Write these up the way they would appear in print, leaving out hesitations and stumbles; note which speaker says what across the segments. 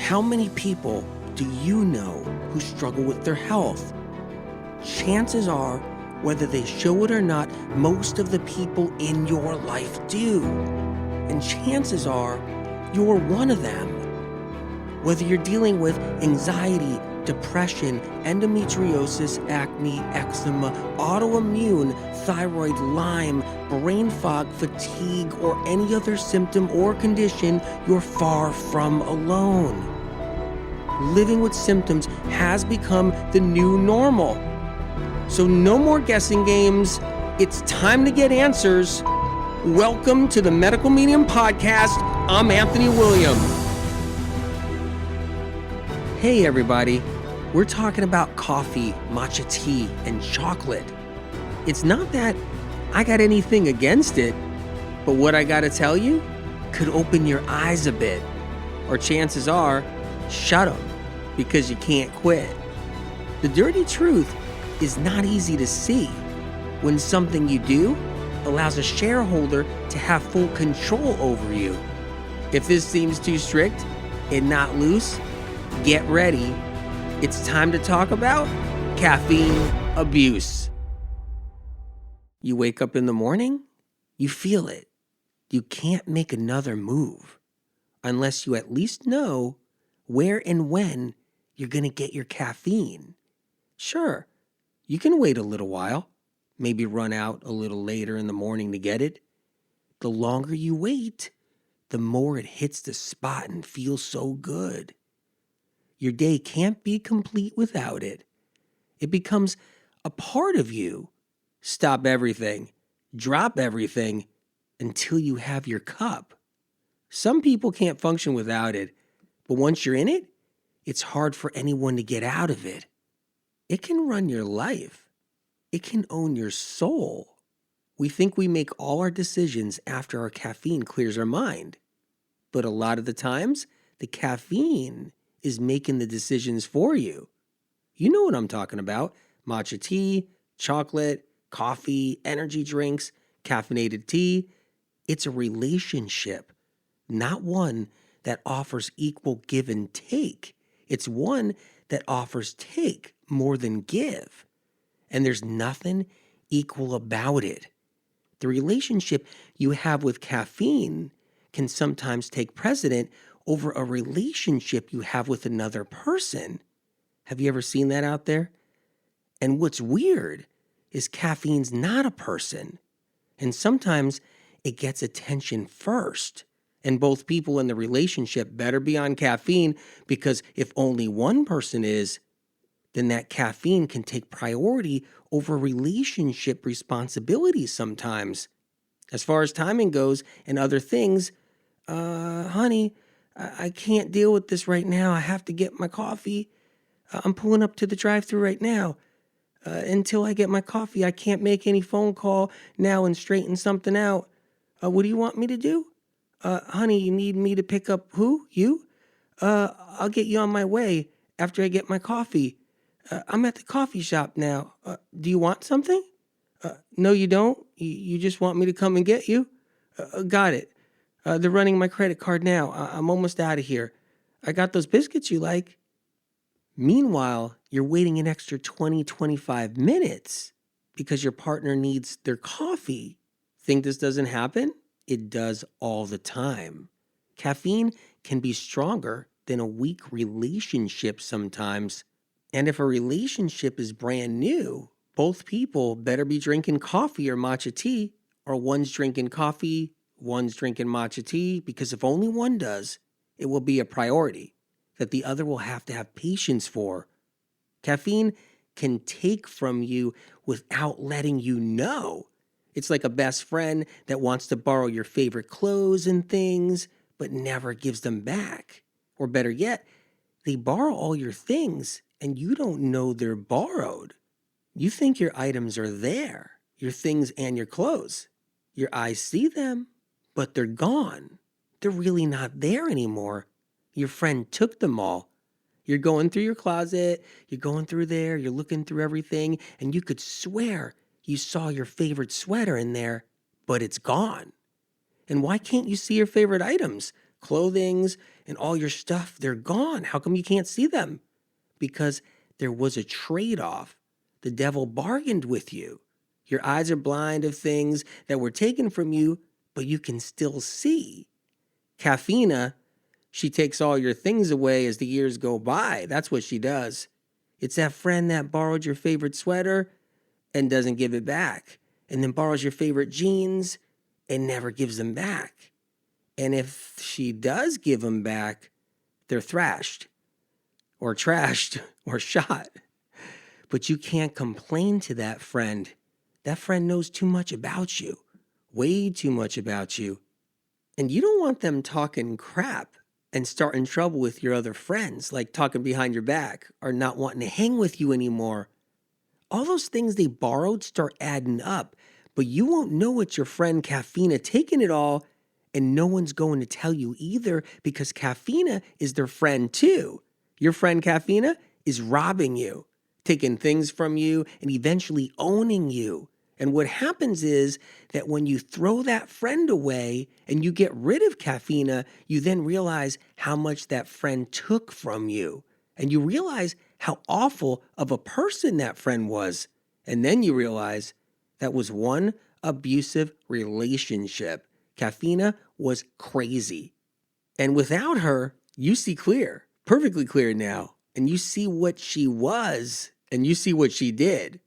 Speaker 1: How many people do you know who struggle with their health? Chances are, whether they show it or not, most of the people in your life do. And chances are, you're one of them. Whether you're dealing with anxiety, depression, endometriosis, acne, eczema, autoimmune, thyroid, Lyme, brain fog, fatigue, or any other symptom or condition, you're far from alone. Living with symptoms has become the new normal. So no more guessing games. It's time to get answers. Welcome to the Medical Medium Podcast. I'm Anthony William. Hey everybody, we're talking about coffee, matcha tea, and chocolate. It's not that I got anything against it, but what I gotta tell you could open your eyes a bit. Or chances are, shut them, because you can't quit. The dirty truth is not easy to see when something you do allows a shareholder to have full control over you. If this seems too strict and not loose, get ready. It's time to talk about caffeine abuse. You wake up in the morning, you feel it. You can't make another move unless you at least know where and when you're going to get your caffeine. Sure, you can wait a little while, maybe run out a little later in the morning to get it. The longer you wait, the more it hits the spot and feels so good. Your day can't be complete without it. It becomes a part of you. Stop everything, drop everything until you have your cup. Some people can't function without it, but once you're in it, it's hard for anyone to get out of it. It can run your life. It can own your soul. We think we make all our decisions after our caffeine clears our mind. But a lot of the times, the caffeine is making the decisions for you. You know what I'm talking about. Matcha tea, chocolate, coffee, energy drinks, caffeinated tea. It's a relationship, not one that offers equal give and take. It's one that offers take more than give. And there's nothing equal about it. The relationship you have with caffeine can sometimes take precedent over a relationship you have with another person. Have you ever seen that out there? And what's weird is caffeine's not a person. And sometimes it gets attention first. And both people in the relationship better be on caffeine, because if only one person is, then that caffeine can take priority over relationship responsibilities sometimes. As far as timing goes and other things, honey, I can't deal with this right now. I have to get my coffee. I'm pulling up to the drive-thru right now. Until I get my coffee, I can't make any phone call now and straighten something out. What do you want me to do? Honey, you need me to pick up who? You? I'll get you on my way after I get my coffee. I'm at the coffee shop now. Do you want something? No, you don't? You just want me to come and get you? Got it. They're running my credit card now. I'm almost out of here. I got those biscuits you like. Meanwhile, you're waiting an extra 20-25 minutes because your partner needs their coffee. Think this doesn't happen? It does all the time. Caffeine can be stronger than a weak relationship sometimes. And if a relationship is brand new, both people better be drinking coffee or matcha tea, or one's drinking coffee, one's drinking matcha tea, because if only one does, it will be a priority that the other will have to have patience for. Caffeine can take from you without letting you know. It's like a best friend that wants to borrow your favorite clothes and things, but never gives them back. Or better yet, they borrow all your things and you don't know they're borrowed. You think your items are there, your things and your clothes. Your eyes see them, but they're gone. They're really not there anymore. Your friend took them all. You're going through your closet, you're going through there, you're looking through everything, and you could swear you saw your favorite sweater in there, but it's gone. And why can't you see your favorite items? Clothings and all your stuff, they're gone. How come you can't see them? Because there was a trade-off. The devil bargained with you. Your eyes are blind of things that were taken from you, but you can still see. Caffeine, she takes all your things away as the years go by. That's what she does. It's that friend that borrowed your favorite sweater and doesn't give it back, and then borrows your favorite jeans and never gives them back. And if she does give them back, they're thrashed or trashed or shot. But you can't complain to that friend. That friend knows too much about you, way too much about you. And you don't want them talking crap and starting trouble with your other friends, like talking behind your back or not wanting to hang with you anymore. All those things they borrowed start adding up, but you won't know it's your friend Caffeine taking it all, and no one's going to tell you either because Caffeine is their friend too. Your friend Caffeine is robbing you, taking things from you, and eventually owning you. And what happens is that when you throw that friend away and you get rid of Caffeine, you then realize how much that friend took from you. And you realize how awful of a person that friend was. And then you realize that was one abusive relationship. Caffeine was crazy. And without her, you see clear, perfectly clear now. And you see what she was and you see what she did.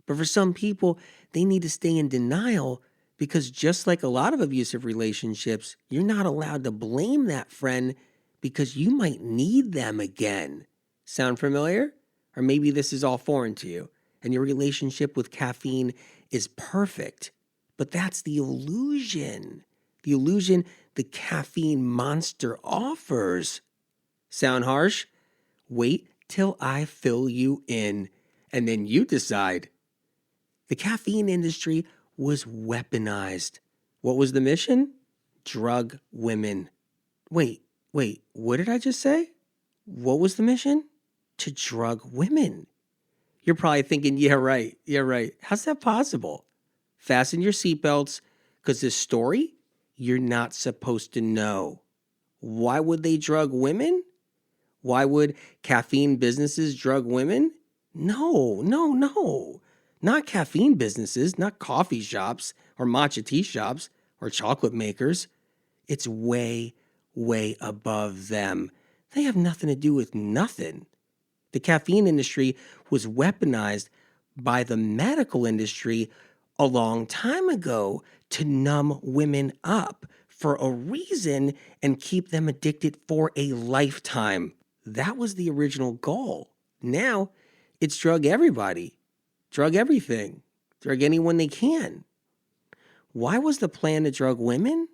Speaker 1: But for some people, they need to stay in denial because just like a lot of abusive relationships, you're not allowed to blame that friend because you might need them again. Sound familiar? Or maybe this is all foreign to you and your relationship with caffeine is perfect. But that's the illusion the caffeine monster offers. Sound harsh? Wait till I fill you in and then you decide. The caffeine industry was weaponized. What was the mission? Drug women. Wait, what did I just say? What was the mission? To drug women. You're probably thinking, yeah, right. How's that possible? Fasten your seatbelts, because this story, you're not supposed to know. Why would they drug women? Why would caffeine businesses drug women? No. Not caffeine businesses, not coffee shops or matcha tea shops or chocolate makers. It's way above them. They have nothing to do with nothing. The caffeine industry was weaponized by the medical industry a long time ago to numb women up for a reason and keep them addicted for a lifetime. That was the original goal. Now, it's drug everybody, drug everything, drug anyone they can. Why was the plan to drug women?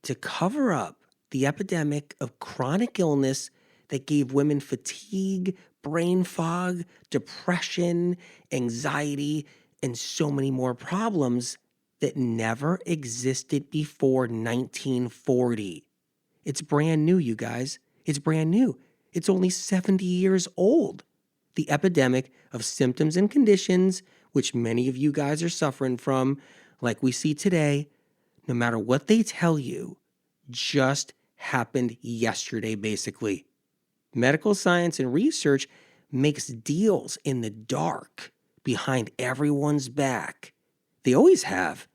Speaker 1: To cover up the epidemic of chronic illness that gave women fatigue, brain fog, depression, anxiety, and so many more problems that never existed before 1940. It's brand new, you guys. It's brand new. It's only 70 years old. The epidemic of symptoms and conditions, which many of you guys are suffering from, like we see today, no matter what they tell you, just happened yesterday, basically. Medical science and research makes deals in the dark behind everyone's back. They always have.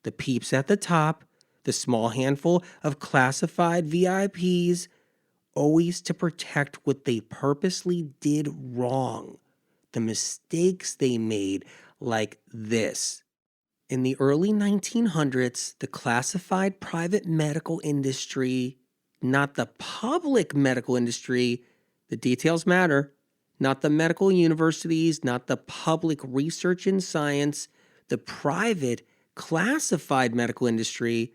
Speaker 1: The peeps at the top, the small handful of classified VIPs, always to protect what they purposely did wrong, the mistakes they made, like this. In the early 1900s, the classified private medical industry, not the public medical industry, the details matter, not the medical universities, not the public research and science, the private classified medical industry.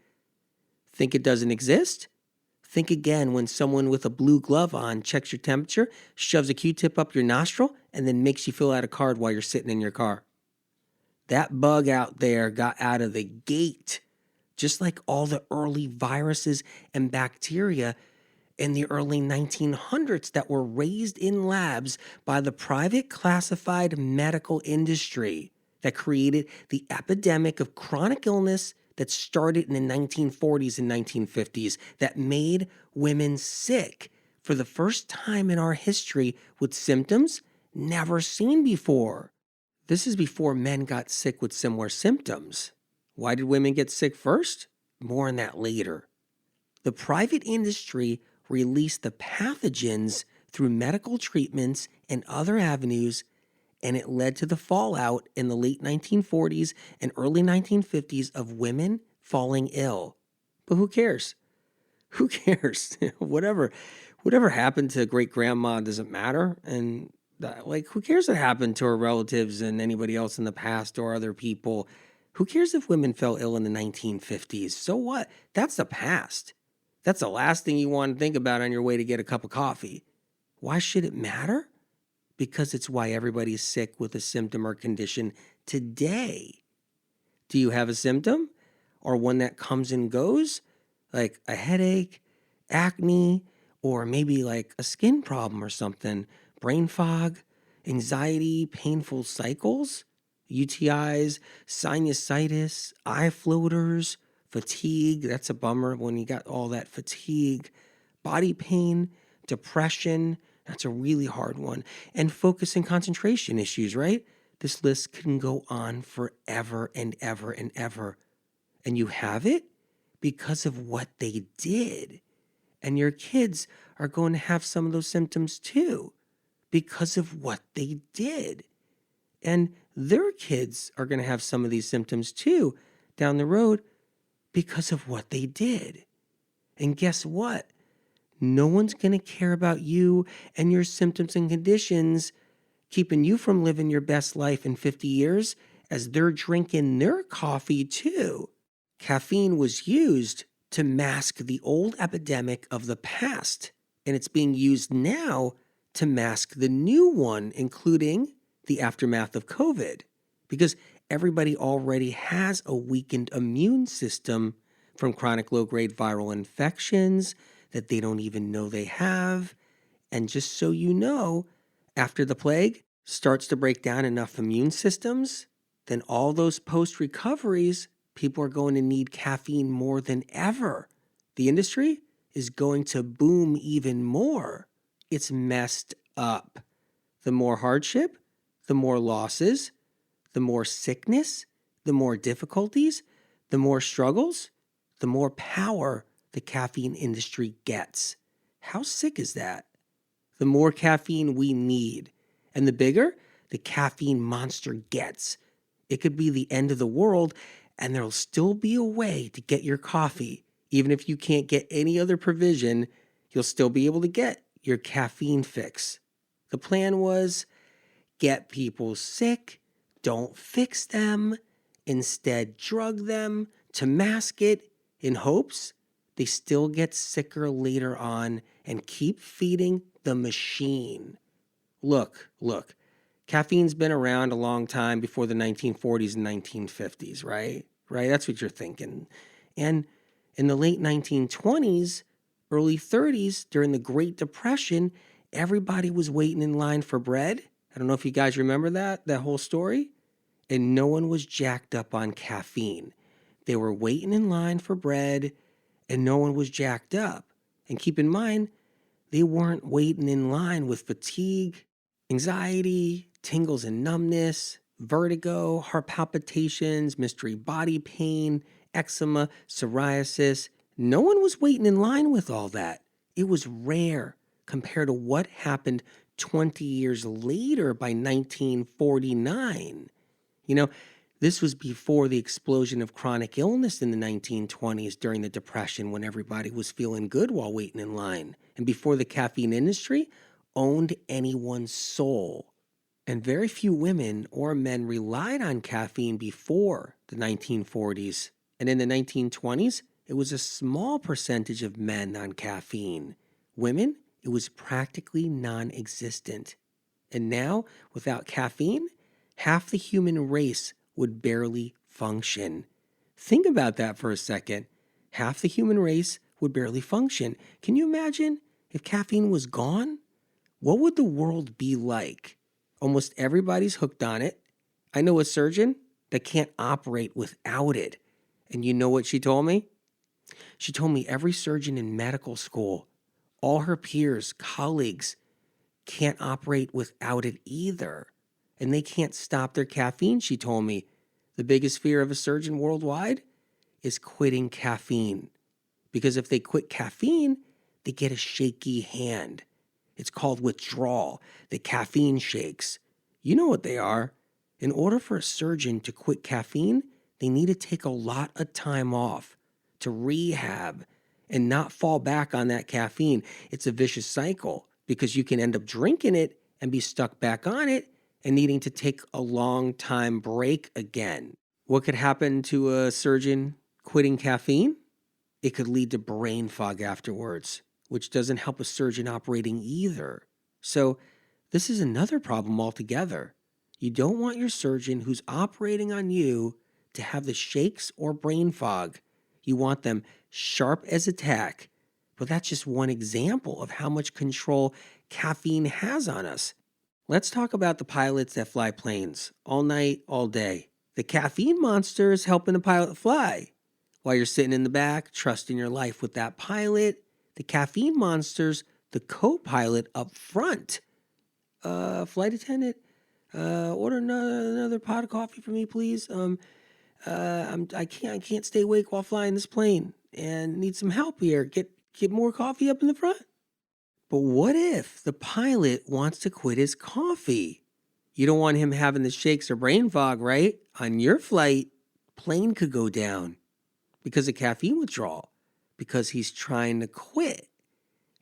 Speaker 1: Think it doesn't exist? Think again when someone with a blue glove on checks your temperature, shoves a Q-tip up your nostril, and then makes you fill out a card while you're sitting in your car. That bug out there got out of the gate, just like all the early viruses and bacteria in the early 1900s that were raised in labs by the private classified medical industry that created the epidemic of chronic illness that started in the 1940s and 1950s that made women sick, for the first time in our history with symptoms never seen before. This is before men got sick with similar symptoms. Why did women get sick first? More on that later. The private industry released the pathogens through medical treatments and other avenues, and it led to the fallout in the late 1940s and early 1950s of women falling ill. But who cares? Who cares? Whatever happened to great grandma doesn't matter. And who cares what happened to her relatives and anybody else in the past or other people? Who cares if women fell ill in the 1950s? So what? That's the past. That's the last thing you want to think about on your way to get a cup of coffee. Why should it matter? Because it's why everybody's sick with a symptom or condition today. Do you have a symptom or one that comes and goes? Like a headache, acne, or maybe like a skin problem or something, brain fog, anxiety, painful cycles, UTIs, sinusitis, eye floaters, fatigue. That's a bummer when you got all that fatigue, body pain, depression. That's a really hard one. And focus and concentration issues, right? This list can go on forever and ever and ever. And you have it because of what they did. And your kids are going to have some of those symptoms too because of what they did. And their kids are going to have some of these symptoms too down the road because of what they did. And guess what? No one's going to care about you and your symptoms and conditions keeping you from living your best life in 50 years as they're drinking their coffee too. Caffeine was used to mask the old epidemic of the past, and it's being used now to mask the new one, including the aftermath of COVID, because everybody already has a weakened immune system from chronic low-grade viral infections that they don't even know they have. And just so you know, after the plague starts to break down enough immune systems, then all those post-recoveries, people are going to need caffeine more than ever. The industry is going to boom even more. It's messed up. The more hardship, the more losses, the more sickness, the more difficulties, the more struggles, the more power the caffeine industry gets. How sick is that? The more caffeine we need, and the bigger the caffeine monster gets. It could be the end of the world, and there'll still be a way to get your coffee. Even if you can't get any other provision, you'll still be able to get your caffeine fix. The plan was get people sick, don't fix them, instead drug them to mask it in hopes they still get sicker later on and keep feeding the machine. Look, caffeine's been around a long time before the 1940s and 1950s, right? Right? That's what you're thinking. And in the late 1920s, early 30s, during the Great Depression, everybody was waiting in line for bread. I don't know if you guys remember that whole story. And no one was jacked up on caffeine. They were waiting in line for bread, and no one was jacked up. And keep in mind, they weren't waiting in line with fatigue, anxiety, tingles and numbness, vertigo, heart palpitations, mystery body pain, eczema, psoriasis. No one was waiting in line with all that. It was rare compared to what happened 20 years later by 1949. You know, this was before the explosion of chronic illness in the 1920s during the Depression when everybody was feeling good while waiting in line, and before the caffeine industry owned anyone's soul. And very few women or men relied on caffeine before the 1940s. And in the 1920s, it was a small percentage of men on caffeine. Women, it was practically non-existent. And now, without caffeine, half the human race would barely function. Think about that for a second. Half the human race would barely function. Can you imagine if caffeine was gone? What would the world be like? Almost everybody's hooked on it. I know a surgeon that can't operate without it. And you know what she told me? She told me every surgeon in medical school All her peers, colleagues, can't operate without it either. And they can't stop their caffeine, she told me. The biggest fear of a surgeon worldwide is quitting caffeine. Because if they quit caffeine, they get a shaky hand. It's called withdrawal, the caffeine shakes. You know what they are. In order for a surgeon to quit caffeine, they need to take a lot of time off to rehab and not fall back on that caffeine. It's a vicious cycle because you can end up drinking it and be stuck back on it and needing to take a long time break again. What could happen to a surgeon quitting caffeine? It could lead to brain fog afterwards, which doesn't help a surgeon operating either. So this is another problem altogether. You don't want your surgeon who's operating on you to have the shakes or brain fog. You want them sharp as a tack. But that's just one example of how much control caffeine has on us. Let's talk about the pilots that fly planes all night, all day. The caffeine monster is helping the pilot fly. While you're sitting in the back, trusting your life with that pilot, the caffeine monster's the co-pilot up front. Flight attendant, order another pot of coffee for me, please. I can't stay awake while flying this plane and need some help here. Get more coffee up in the front. But what if the pilot wants to quit his coffee? You don't want him having the shakes or brain fog, right? On your flight, plane could go down because of caffeine withdrawal, because he's trying to quit.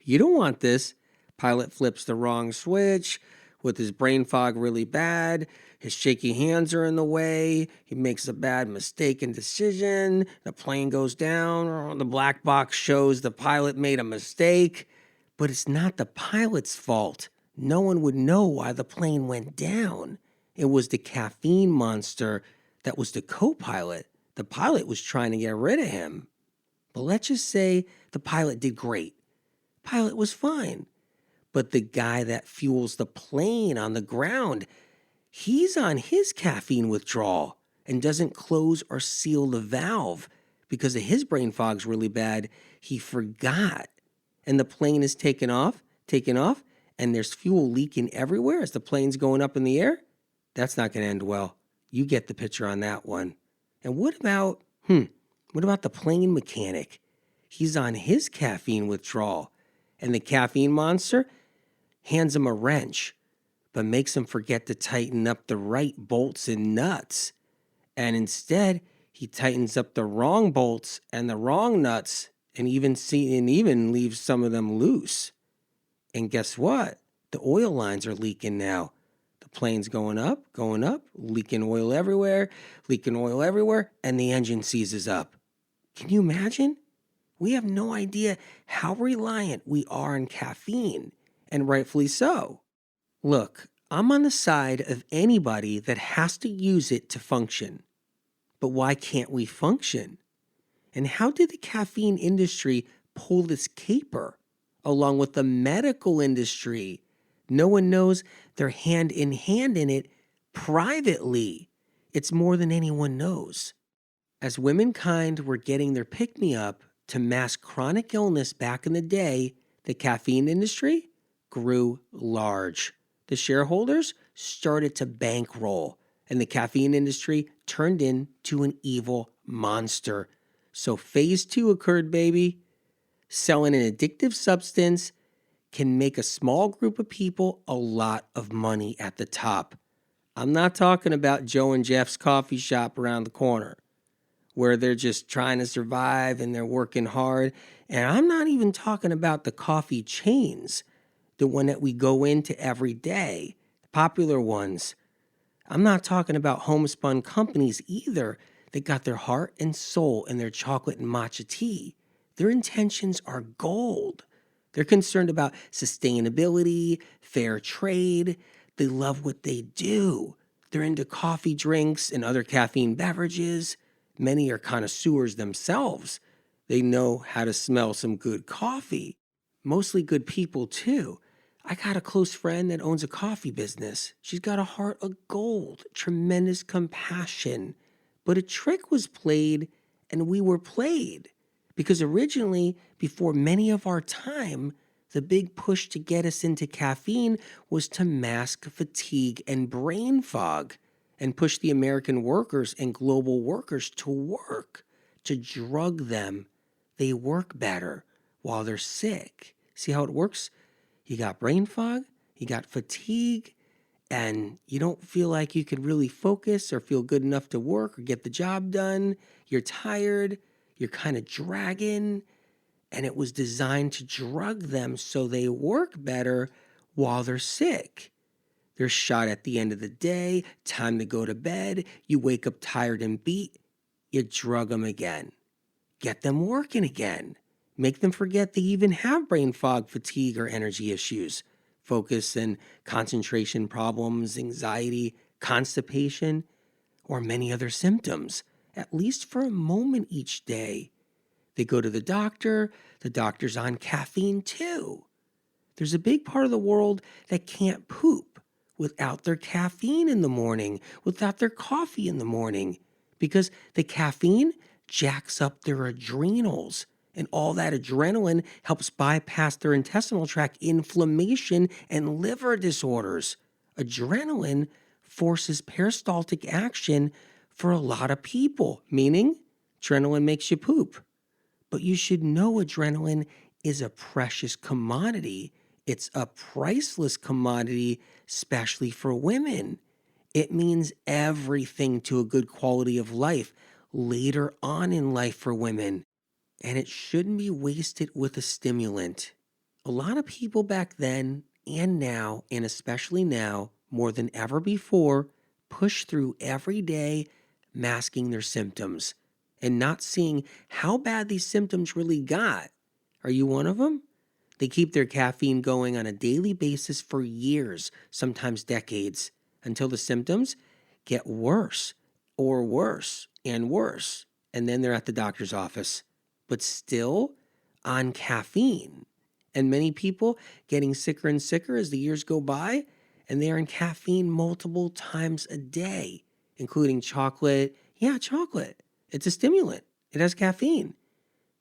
Speaker 1: You don't want this. Pilot flips the wrong switch with his brain fog really bad. His shaky hands are in the way. He makes a bad mistake and decision. The plane goes down. The black box shows the pilot made a mistake. But it's not the pilot's fault. No one would know why the plane went down. It was the caffeine monster that was the co-pilot. The pilot was trying to get rid of him. But let's just say the pilot did great. Pilot was fine. But the guy that fuels the plane on the ground, he's on his caffeine withdrawal and doesn't close or seal the valve because of his brain fog's really bad. He forgot. And the plane is taking off, and there's fuel leaking everywhere as the plane's going up in the air. That's not going to end well. You get the picture on that one. And what about the plane mechanic? He's on his caffeine withdrawal, and the caffeine monster hands him a wrench, but makes him forget to tighten up the right bolts and nuts. And instead, he tightens up the wrong bolts and the wrong nuts, and even leaves some of them loose. And guess what? The oil lines are leaking now. The plane's going up, leaking oil everywhere, and the engine seizes up. Can you imagine? We have no idea how reliant we are on caffeine, and rightfully so. Look, I'm on the side of anybody that has to use it to function. But why can't we function? And how did the caffeine industry pull this caper, along with the medical industry? No one knows they're hand in hand in it privately. It's more than anyone knows. As womankind were getting their pick-me-up to mask chronic illness back in the day, the caffeine industry grew large. The shareholders started to bankroll, and the caffeine industry turned into an evil monster. So phase 2 occurred, baby. Selling an addictive substance can make a small group of people a lot of money at the top. I'm not talking about Joe and Jeff's coffee shop around the corner, where they're just trying to survive and they're working hard. And I'm not even talking about the coffee chains, the one that we go into every day, popular ones. I'm not talking about homespun companies either that got their heart and soul in their chocolate and matcha tea. Their intentions are gold. They're concerned about sustainability, fair trade. They love what they do. They're into coffee drinks and other caffeine beverages. Many are connoisseurs themselves. They know how to smell some good coffee. Mostly good people, too. I got a close friend that owns a coffee business. She's got a heart of gold, tremendous compassion. But a trick was played, and we were played. Because originally, before many of our time, The big push to get us into caffeine was to mask fatigue and brain fog and push the American workers and global workers to work, to drug them. They work better while they're sick. See how it works? You got brain fog, you got fatigue, and you don't feel like you could really focus or feel good enough to work or get the job done. You're tired, you're kind of dragging, and it was designed to drug them so they work better while they're sick. They're shot at the end of the day, time to go to bed, you wake up tired and beat, you drug them again. Get them working again. Make them forget they even have brain fog, fatigue, or energy issues. Focus and concentration problems, anxiety, constipation, or many other symptoms, at least for a moment each day. They go to the doctor's on caffeine too. There's a big part of the world that can't poop without their caffeine in the morning, without their coffee in the morning, because the caffeine jacks up their adrenals. And all that adrenaline helps bypass their intestinal tract inflammation and liver disorders. Adrenaline forces peristaltic action for a lot of people, meaning adrenaline makes you poop. But you should know adrenaline is a precious commodity. It's a priceless commodity, especially for women. It means everything to a good quality of life later on in life for women. And it shouldn't be wasted with a stimulant. A lot of people back then and now, and especially now, more than ever before, push through every day masking their symptoms and not seeing how bad these symptoms really got. Are you one of them? They keep their caffeine going on a daily basis for years, sometimes decades, until the symptoms get worse or worse and worse. And then they're at the doctor's office, but still on caffeine. And many people getting sicker and sicker as the years go by, and they are on caffeine multiple times a day, including chocolate. Yeah, chocolate. It's a stimulant. It has caffeine.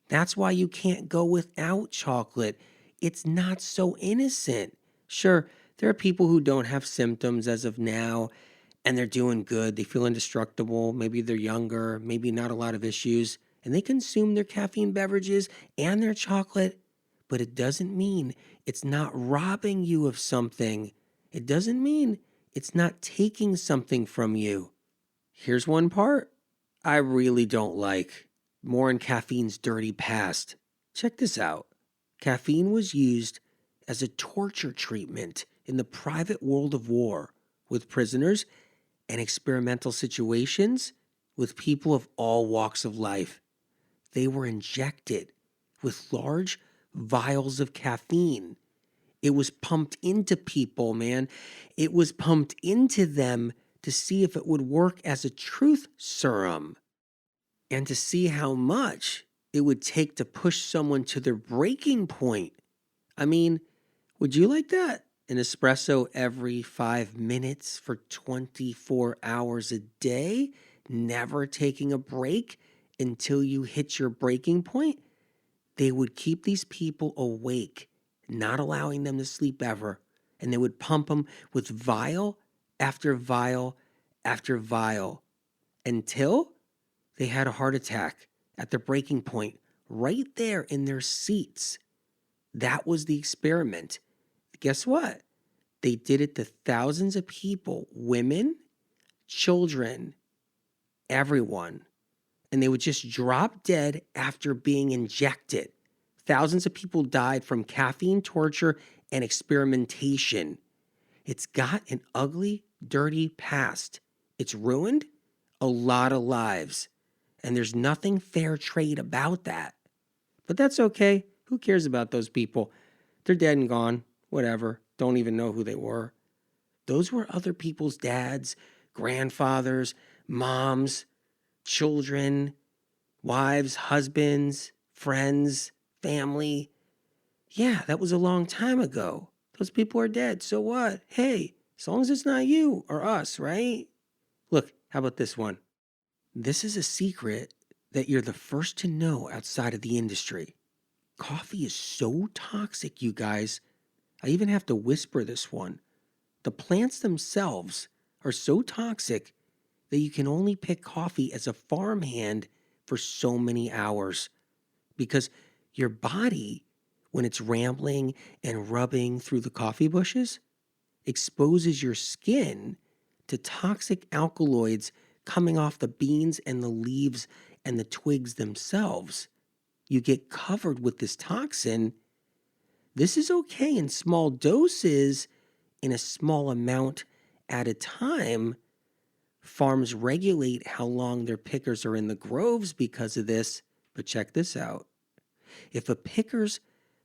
Speaker 1: That's why you can't go without chocolate. It's not so innocent. Sure, there are people who don't have symptoms as of now, and they're doing good. They feel indestructible. Maybe they're younger, maybe not a lot of issues, and they consume their caffeine beverages and their chocolate, but it doesn't mean it's not robbing you of something. It doesn't mean it's not taking something from you. Here's one part I really don't like. More in caffeine's dirty past. Check this out. Caffeine was used as a torture treatment in the private world of war with prisoners and experimental situations with people of all walks of life. They were injected with large vials of caffeine. It was pumped into people, man. It was pumped into them to see if it would work as a truth serum and to see how much it would take to push someone to their breaking point. I mean, would you like that? An espresso every 5 minutes for 24 hours a day, never taking a break until you hit your breaking point? They would keep these people awake, not allowing them to sleep ever, and they would pump them with vial after vial after vial until they had a heart attack at their breaking point right there in their seats. That was the experiment. Guess what? They did it to thousands of people, women, children, everyone. And they would just drop dead after being injected. Thousands of people died from caffeine torture and experimentation. It's got an ugly, dirty past. It's ruined a lot of lives. And there's nothing fair trade about that. But that's okay. Who cares about those people? They're dead and gone. Whatever. Don't even know who they were. Those were other people's dads, grandfathers, moms, children, wives, husbands, friends, family. Yeah, that was a long time ago. Those people are dead. So what? Hey, as long as it's not you or us, right? Look, how about this one? This is a secret that you're the first to know outside of the industry. Coffee is so toxic, you guys. I even have to whisper this one. The plants themselves are so toxic that you can only pick coffee as a farmhand for so many hours because your body, when it's rambling and rubbing through the coffee bushes, exposes your skin to toxic alkaloids coming off the beans and the leaves and the twigs themselves. You get covered with this toxin. This is okay in small doses, in a small amount at a time. Farms regulate how long their pickers are in the groves because of this, but check this out. If a picker's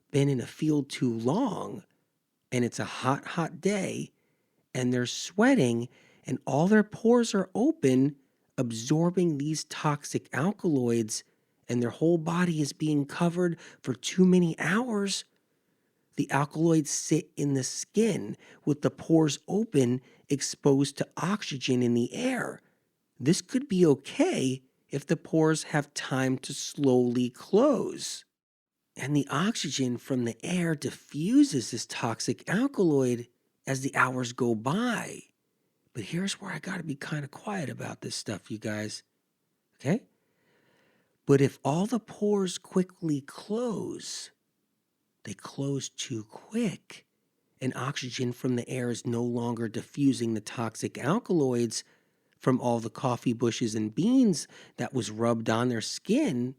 Speaker 1: been in a field too long and it's a hot, hot day and they're sweating and all their pores are open, absorbing these toxic alkaloids, and their whole body is being covered for too many hours, the alkaloids sit in the skin with the pores open, exposed to oxygen in the air. This could be okay if the pores have time to slowly close. And the oxygen from the air diffuses this toxic alkaloid as the hours go by. But here's where I got to be kind of quiet about this stuff, you guys. Okay? But if all the pores quickly close, they close too quick, and oxygen from the air is no longer diffusing the toxic alkaloids from all the coffee bushes and beans that was rubbed on their skin,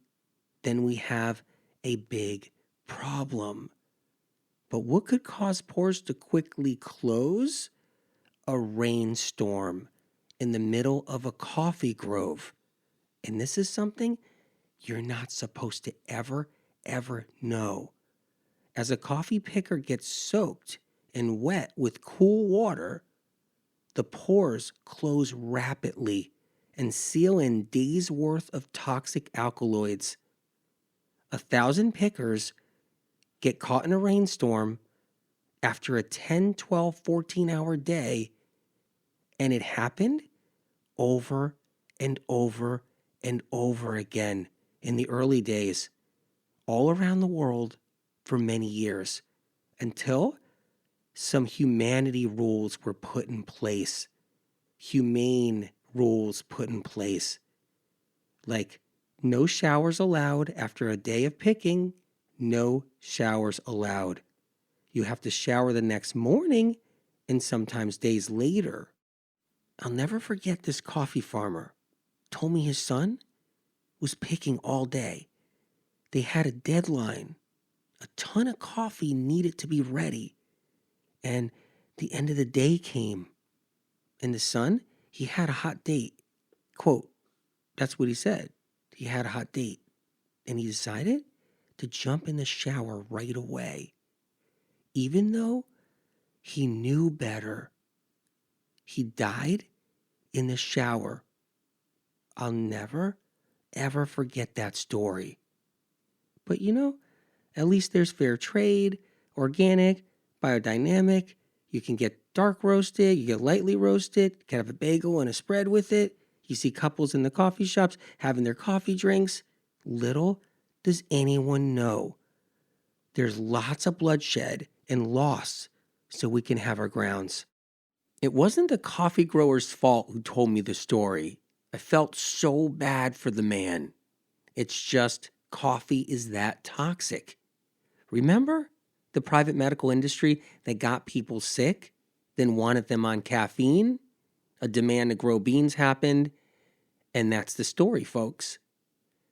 Speaker 1: then we have a big problem. But what could cause pores to quickly close? A rainstorm in the middle of a coffee grove. And this is something you're not supposed to ever know. As a coffee picker gets soaked and wet with cool water, the pores close rapidly and seal in days' worth of toxic alkaloids. 1,000 pickers get caught in a rainstorm after a 10, 12, 14-hour day, and it happened over and over and over again in the early days, all around the world for many years, until some humanity rules were put in place. Humane rules put in place. Like no showers allowed after a day of picking, no showers allowed. You have to shower the next morning and sometimes days later. I'll never forget this coffee farmer told me his son was picking all day. They had a deadline. A ton of coffee needed to be ready. And the end of the day came. And the son, he had a hot date. Quote, that's what he said. He had a hot date. And he decided to jump in the shower right away. Even though he knew better. He died in the shower. I'll never, ever forget that story. But at least there's fair trade, organic, biodynamic. You can get dark roasted, you get lightly roasted, you can have a bagel and a spread with it. You see couples in the coffee shops having their coffee drinks. Little does anyone know, there's lots of bloodshed and loss so we can have our grounds. It wasn't the coffee grower's fault who told me the story. I felt so bad for the man. It's just coffee is that toxic. Remember the private medical industry that got people sick, then wanted them on caffeine? A demand to grow beans happened, and that's the story, folks.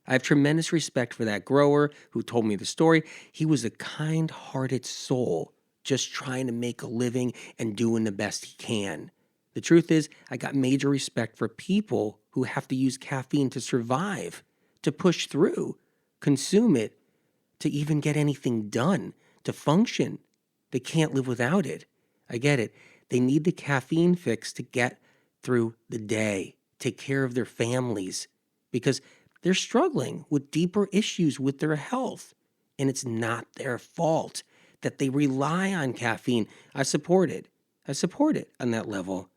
Speaker 1: I have tremendous respect for that grower who told me the story. He was a kind-hearted soul, just trying to make a living and doing the best he can. The truth is, I got major respect for people who have to use caffeine to survive, to push through, consume it, to even get anything done, to function. They can't live without it. I get it. They need the caffeine fix to get through the day, take care of their families, because they're struggling with deeper issues with their health, and it's not their fault that they rely on caffeine. I support it on that level.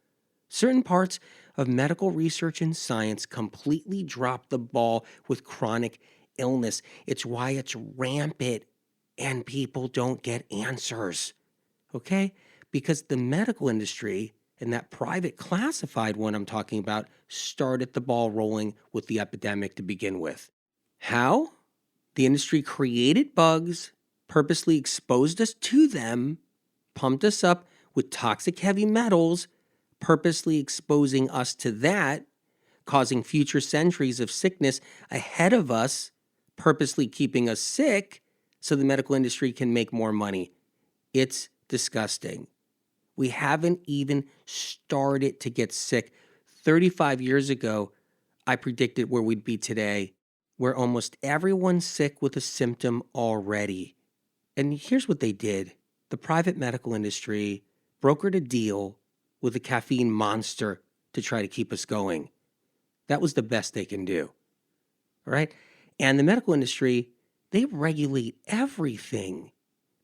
Speaker 1: Certain parts of medical research and science completely drop the ball with chronic illness. It's why it's rampant and people don't get answers, okay? Because the medical industry and that private classified one I'm talking about started the ball rolling with the epidemic to begin with. How? The industry created bugs, purposely exposed us to them, pumped us up with toxic heavy metals, purposely exposing us to that, causing future centuries of sickness ahead of us, purposely keeping us sick so the medical industry can make more money. It's disgusting. We haven't even started to get sick. 35 years ago, I predicted where we'd be today, where almost everyone's sick with a symptom already. And here's what they did. The private medical industry brokered a deal with a caffeine monster to try to keep us going. That was the best they can do, right? And the medical industry, they regulate everything.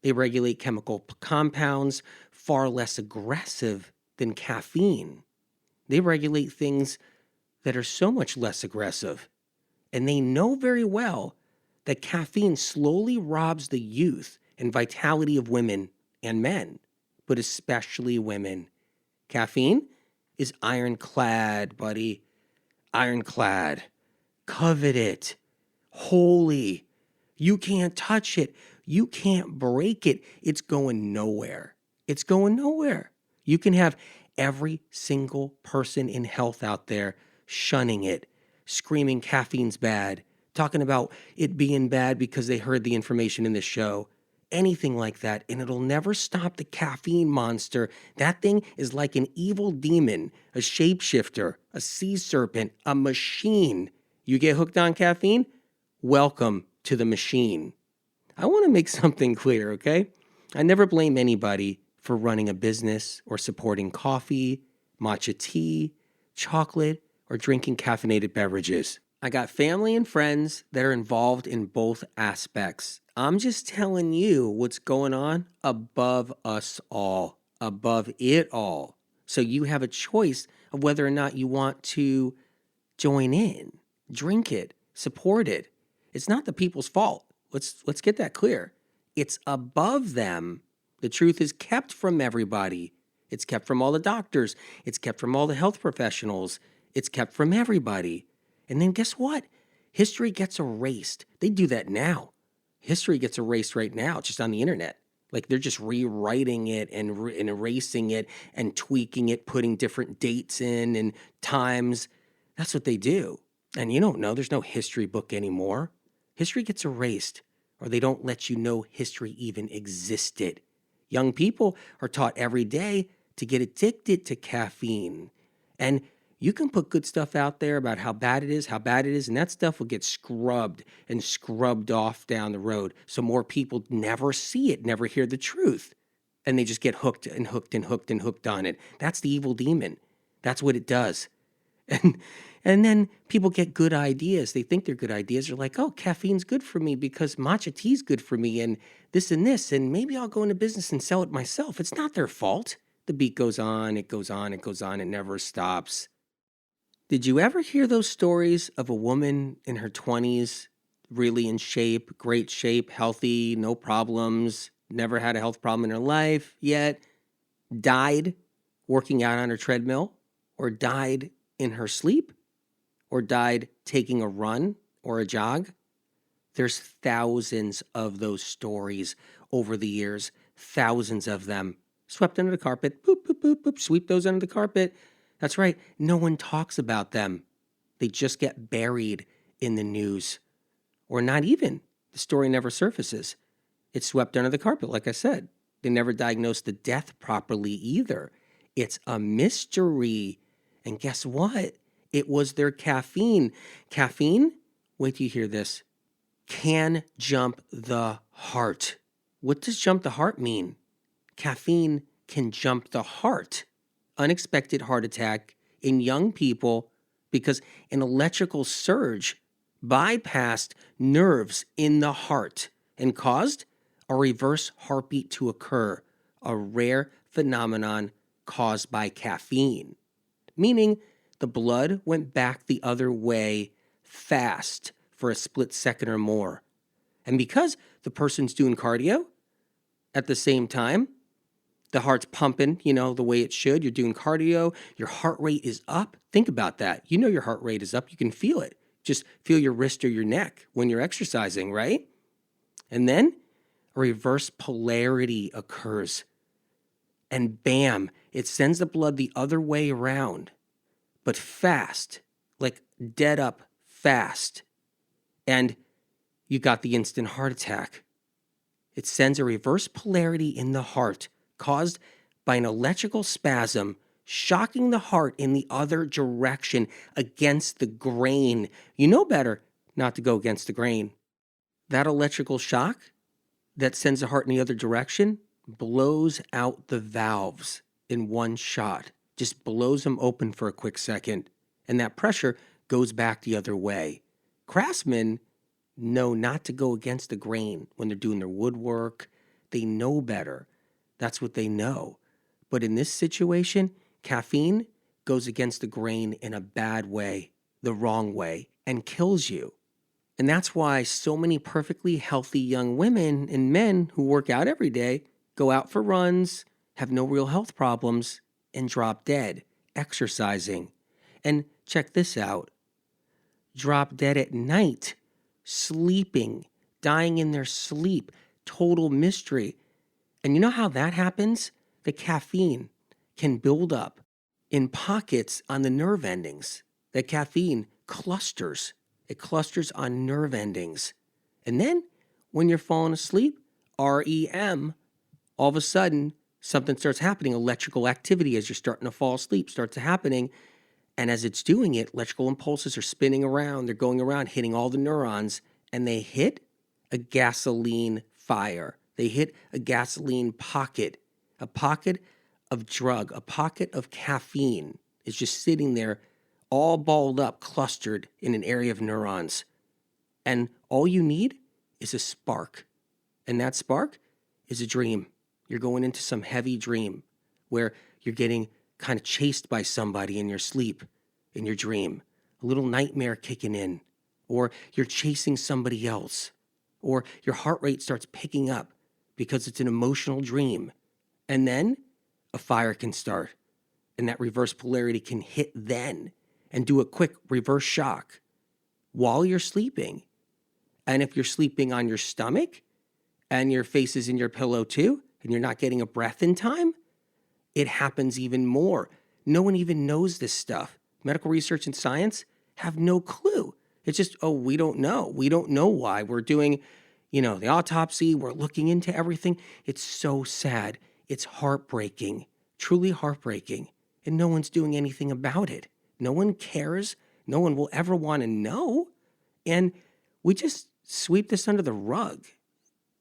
Speaker 1: They regulate chemical compounds far less aggressive than caffeine. They regulate things that are so much less aggressive. And they know very well that caffeine slowly robs the youth and vitality of women and men, but especially women. Caffeine is ironclad, buddy. Ironclad. Coveted. Holy. You can't touch it. You can't break it. It's going nowhere. It's going nowhere. You can have every single person in health out there shunning it, screaming caffeine's bad, talking about it being bad because they heard the information in this show. Anything like that, and it'll never stop the caffeine monster. That thing is like an evil demon, a shapeshifter, a sea serpent, a machine. You get hooked on caffeine? Welcome to the machine. I want to make something clear, okay? I never blame anybody for running a business or supporting coffee, matcha tea, chocolate, or drinking caffeinated beverages. I got family and friends that are involved in both aspects. I'm just telling you what's going on above us all, above it all. So you have a choice of whether or not you want to join in, drink it, support it. It's not the people's fault. Let's get that clear. It's above them. The truth is kept from everybody. It's kept from all the doctors. It's kept from all the health professionals. It's kept from everybody. And then guess what? History gets erased. They do that now. History gets erased right now, just on the internet. Like they're just rewriting it and erasing it and tweaking it, putting different dates in and times. That's what they do. And you don't know, there's no history book anymore. History gets erased, or they don't let you know history even existed. Young people are taught every day to get addicted to caffeine. And you can put good stuff out there about how bad it is, and that stuff will get scrubbed and scrubbed off down the road. So more people never see it, never hear the truth. And they just get hooked and hooked and hooked and hooked on it. That's the evil demon. That's what it does. And then people get good ideas. They think they're good ideas. They're like, oh, caffeine's good for me because matcha tea's good for me and this, and maybe I'll go into business and sell it myself. It's not their fault. The beat goes on, it goes on, it goes on, it never stops. Did you ever hear those stories of a woman in her 20s, really in shape, great shape, healthy, no problems, never had a health problem in her life yet, died working out on her treadmill, or died in her sleep, or died taking a run or a jog? There's thousands of those stories over the years, thousands of them. Swept under the carpet, boop, boop, boop, boop, sweep those under the carpet. That's right, no one talks about them. They just get buried in the news. Or not even. The story never surfaces. It's swept under the carpet, like I said. They never diagnosed the death properly either. It's a mystery. And guess what? It was their caffeine. Caffeine, wait till you hear this, can jump the heart. What does jump the heart mean? Caffeine can jump the heart. Unexpected heart attack in young people because an electrical surge bypassed nerves in the heart and caused a reverse heartbeat to occur, a rare phenomenon caused by caffeine, meaning the blood went back the other way fast for a split second or more. And because the person's doing cardio at the same time, the heart's pumping, the way it should. You're doing cardio. Your heart rate is up. Think about that. You know your heart rate is up. You can feel it. Just feel your wrist or your neck when you're exercising, right? And then a reverse polarity occurs. And bam, it sends the blood the other way around, but fast, like dead up fast. And you got the instant heart attack. It sends a reverse polarity in the heart caused by an electrical spasm, shocking the heart in the other direction against the grain. You know better not to go against the grain. That electrical shock that sends the heart in the other direction blows out the valves in one shot, just blows them open for a quick second, and that pressure goes back the other way. Craftsmen know not to go against the grain when they're doing their woodwork. They know better. That's what they know. But in this situation, caffeine goes against the grain in a bad way, the wrong way, and kills you. And that's why so many perfectly healthy young women and men who work out every day go out for runs, have no real health problems, and drop dead exercising. And check this out. Drop dead at night, sleeping, dying in their sleep, total mystery. And you know how that happens? The caffeine can build up in pockets on the nerve endings. The caffeine clusters. It clusters on nerve endings. And then when you're falling asleep, REM, all of a sudden something starts happening. Electrical activity as you're starting to fall asleep starts happening. And as it's doing it, electrical impulses are spinning around. They're going around, hitting all the neurons, and they hit a gasoline fire. They hit a gasoline pocket, a pocket of drug, a pocket of caffeine is just sitting there all balled up, clustered in an area of neurons. And all you need is a spark. And that spark is a dream. You're going into some heavy dream where you're getting kind of chased by somebody in your sleep, in your dream, a little nightmare kicking in, or you're chasing somebody else, or your heart rate starts picking up because it's an emotional dream. And then a fire can start, and that reverse polarity can hit then and do a quick reverse shock while you're sleeping. And if you're sleeping on your stomach and your face is in your pillow too, and you're not getting a breath in time, it happens even more. No one even knows this stuff. Medical research and science have no clue. It's just, we don't know. We don't know why. We're doing, the autopsy. We're looking into everything. It's so sad. It's heartbreaking, truly heartbreaking. And no one's doing anything about it. No one cares. No one will ever want to know. And we just sweep this under the rug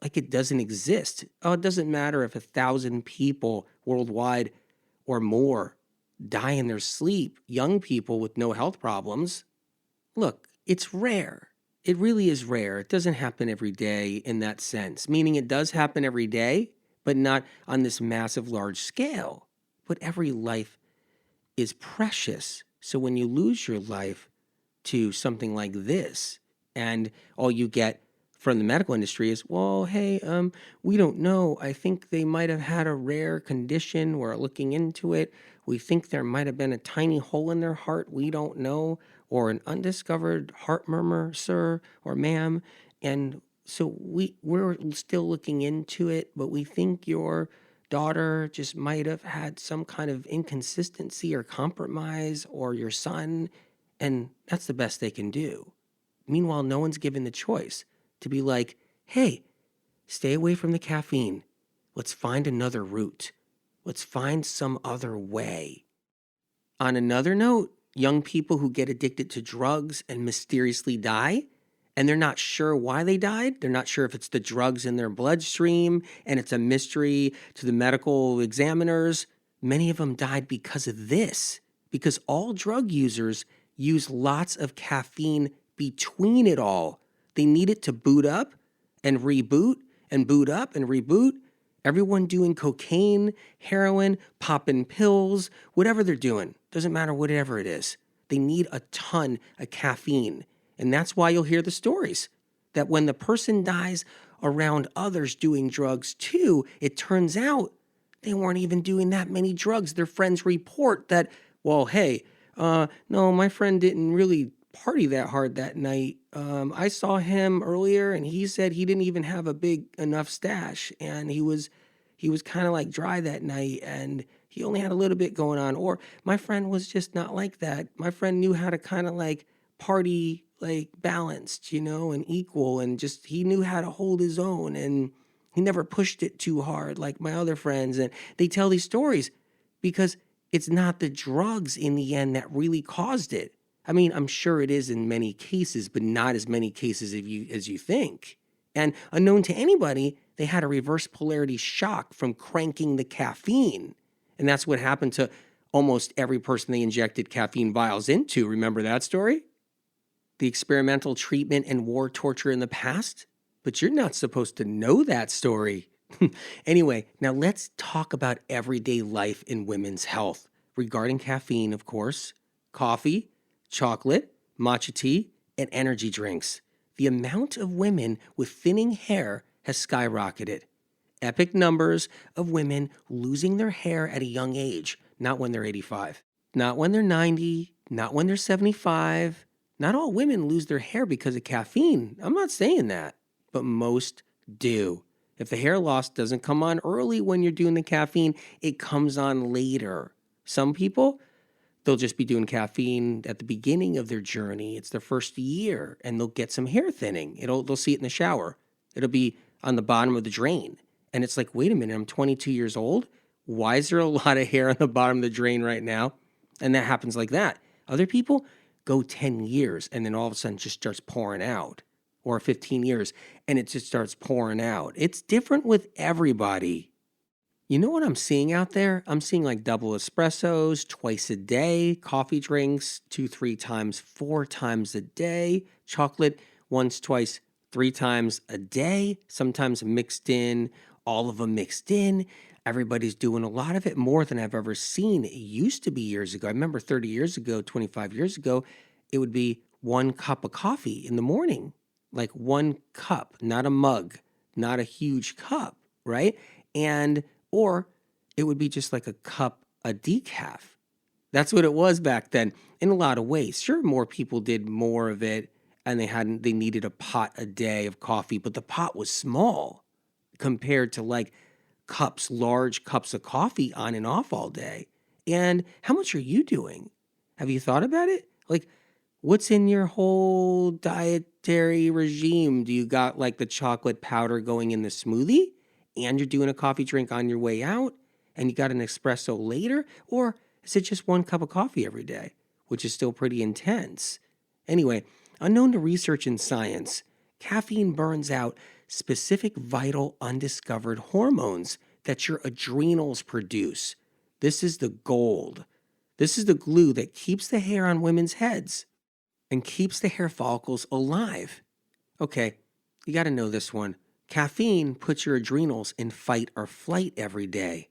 Speaker 1: like it doesn't exist. It doesn't matter if 1,000 people worldwide or more die in their sleep, young people with no health problems. Look, it's rare. It really is rare. It doesn't happen every day in that sense, meaning it does happen every day, but not on this massive, large scale. But every life is precious. So when you lose your life to something like this, and all you get from the medical industry is, well, hey, we don't know. I think they might have had a rare condition. We're looking into it. We think there might have been a tiny hole in their heart. We don't know. Or an undiscovered heart murmur, sir or ma'am. And so we're still looking into it, but we think your daughter just might have had some kind of inconsistency or compromise, or your son, and that's the best they can do. Meanwhile, no one's given the choice to be like, hey, stay away from the caffeine. Let's find another route. Let's find some other way. On another note, young people who get addicted to drugs and mysteriously die, and they're not sure why they died. They're not sure if it's the drugs in their bloodstream, and it's a mystery to the medical examiners. Many of them died because of this, because all drug users use lots of caffeine between it all. They need it to boot up and reboot and boot up and reboot. Everyone doing cocaine, heroin, popping pills, whatever they're doing, doesn't matter whatever it is. They need a ton of caffeine. And that's why you'll hear the stories. that when the person dies around others doing drugs too, it turns out they weren't even doing that many drugs. Their friends report that, well, hey, no, my friend didn't really party that hard that night. I saw him earlier and he said he didn't even have a big enough stash, and he was kind of like dry that night and he only had a little bit going on. Or my friend was just not like that. My friend knew how to kind of like party like balanced, and equal, and just he knew how to hold his own, and he never pushed it too hard like my other friends. And they tell these stories because it's not the drugs in the end that really caused it. I mean, I'm sure it is in many cases, but not as many cases as you think. And unknown to anybody, they had a reverse polarity shock from cranking the caffeine. And that's what happened to almost every person they injected caffeine vials into. Remember that story? The experimental treatment and war torture in the past? But you're not supposed to know that story. Anyway, now let's talk about everyday life in women's health. Regarding caffeine, of course, coffee, chocolate, matcha tea, and energy drinks. The amount of women with thinning hair has skyrocketed. Epic numbers of women losing their hair at a young age, not when they're 85, not when they're 90, not when they're 75. Not all women lose their hair because of caffeine. I'm not saying that, but most do. If the hair loss doesn't come on early when you're doing the caffeine, it comes on later. Some people, they'll just be doing caffeine at the beginning of their journey. It's their first year, and they'll get some hair thinning. They'll see it in the shower. It'll be on the bottom of the drain. And it's like, wait a minute, I'm 22 years old. Why is there a lot of hair on the bottom of the drain right now? And that happens like that. Other people go 10 years, and then all of a sudden it just starts pouring out. Or 15 years, and it just starts pouring out. It's different with everybody. You know what I'm seeing out there? I'm seeing like double espressos twice a day, coffee drinks 2, 3 times, 4 times a day, chocolate once, twice, 3 times a day, sometimes mixed in, all of them mixed in. Everybody's doing a lot of it, more than I've ever seen. It used to be years ago. I remember 30 years ago, 25 years ago, it would be 1 cup of coffee in the morning. Like 1 cup, not a mug, not a huge cup, right? Or it would be just like a cup, a decaf. That's what it was back then in a lot of ways. Sure, more people did more of it, and they needed a pot a day of coffee, but the pot was small compared to like large cups of coffee on and off all day. And how much are you doing? Have you thought about it? Like, what's in your whole dietary regime? Do you got like the chocolate powder going in the smoothie, and you're doing a coffee drink on your way out, and you got an espresso later? Or is it just 1 cup of coffee every day, which is still pretty intense? Anyway, unknown to research and science, caffeine burns out specific vital undiscovered hormones that your adrenals produce. This is the gold. This is the glue that keeps the hair on women's heads and keeps the hair follicles alive. Okay, you got to know this one. Caffeine puts your adrenals in fight or flight every day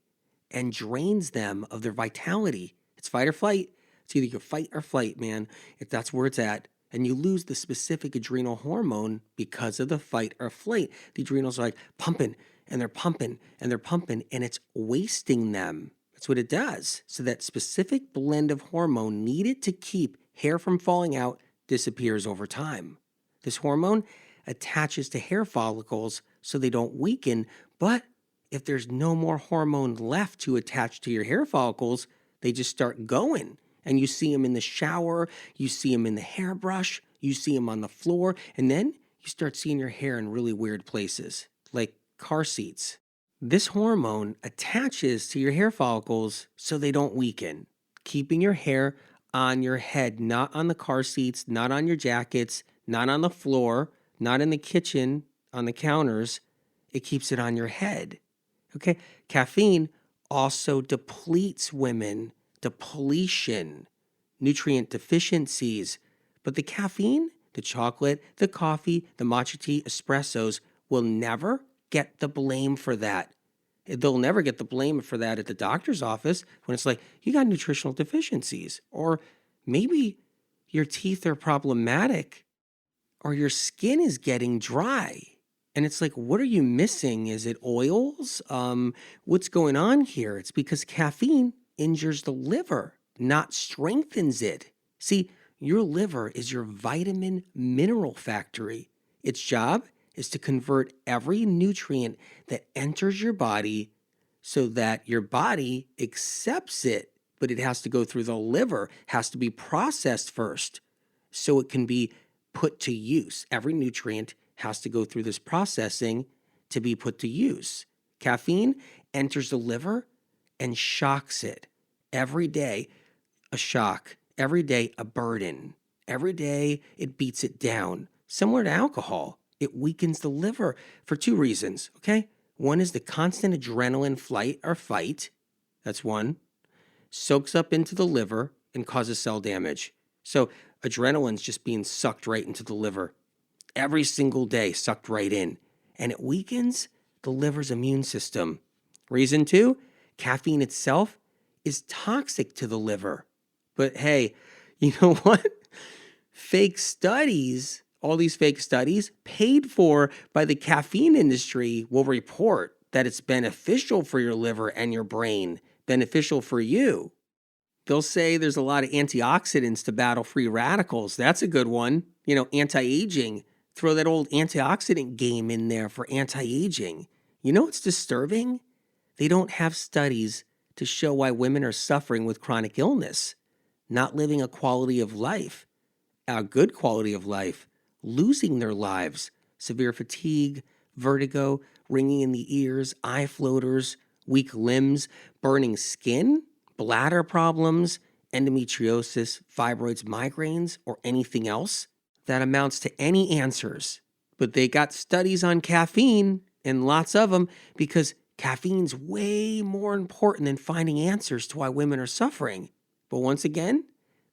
Speaker 1: and drains them of their vitality. It's fight or flight. It's either your fight or flight, man. If that's where it's at. And you lose the specific adrenal hormone because of the fight or flight. The adrenals are like pumping, and they're pumping, and they're pumping, and it's wasting them. That's what it does. So that specific blend of hormone needed to keep hair from falling out disappears over time. This hormone attaches to hair follicles so they don't weaken, but if there's no more hormone left to attach to your hair follicles, they just start going. And you see them in the shower, you see them in the hairbrush, you see them on the floor, and then you start seeing your hair in really weird places, like car seats. This hormone attaches to your hair follicles so they don't weaken, keeping your hair on your head, not on the car seats, not on your jackets, not on the floor, not in the kitchen, on the counters. It keeps it on your head. Okay? Caffeine also depletes women, depletion, nutrient deficiencies. But the caffeine, the chocolate, the coffee, the matcha tea, espressos will never get the blame for that. They'll never get the blame for that at the doctor's office when it's like, you got nutritional deficiencies, or maybe your teeth are problematic. or your skin is getting dry. And it's like, what are you missing? Is it oils? What's going on here? It's because caffeine injures the liver, not strengthens it. See, your liver is your vitamin mineral factory. Its job is to convert every nutrient that enters your body so that your body accepts it, but it has to go through the liver, has to be processed first so it can be put to use. Every nutrient has to go through this processing to be put to use. Caffeine enters the liver and shocks it. Every day, a shock. Every day, a burden. Every day, it beats it down. Similar to alcohol, it weakens the liver for two reasons, okay? One is the constant adrenaline flight or fight. That's one. Soaks up into the liver and causes cell damage. So adrenaline's just being sucked right into the liver. Every single day, sucked right in. And it weakens the liver's immune system. Reason two, caffeine itself is toxic to the liver. But hey, you know what? Fake studies, all these fake studies paid for by the caffeine industry will report that it's beneficial for your liver and your brain, beneficial for you. They'll say there's a lot of antioxidants to battle free radicals. That's a good one. Anti-aging. Throw that old antioxidant game in there for anti-aging. You know what's disturbing? They don't have studies to show why women are suffering with chronic illness, not living a quality of life, a good quality of life, losing their lives, severe fatigue, vertigo, ringing in the ears, eye floaters, weak limbs, burning skin, bladder problems, endometriosis, fibroids, migraines, or anything else that amounts to any answers. But they got studies on caffeine, and lots of them, because caffeine's way more important than finding answers to why women are suffering. But once again,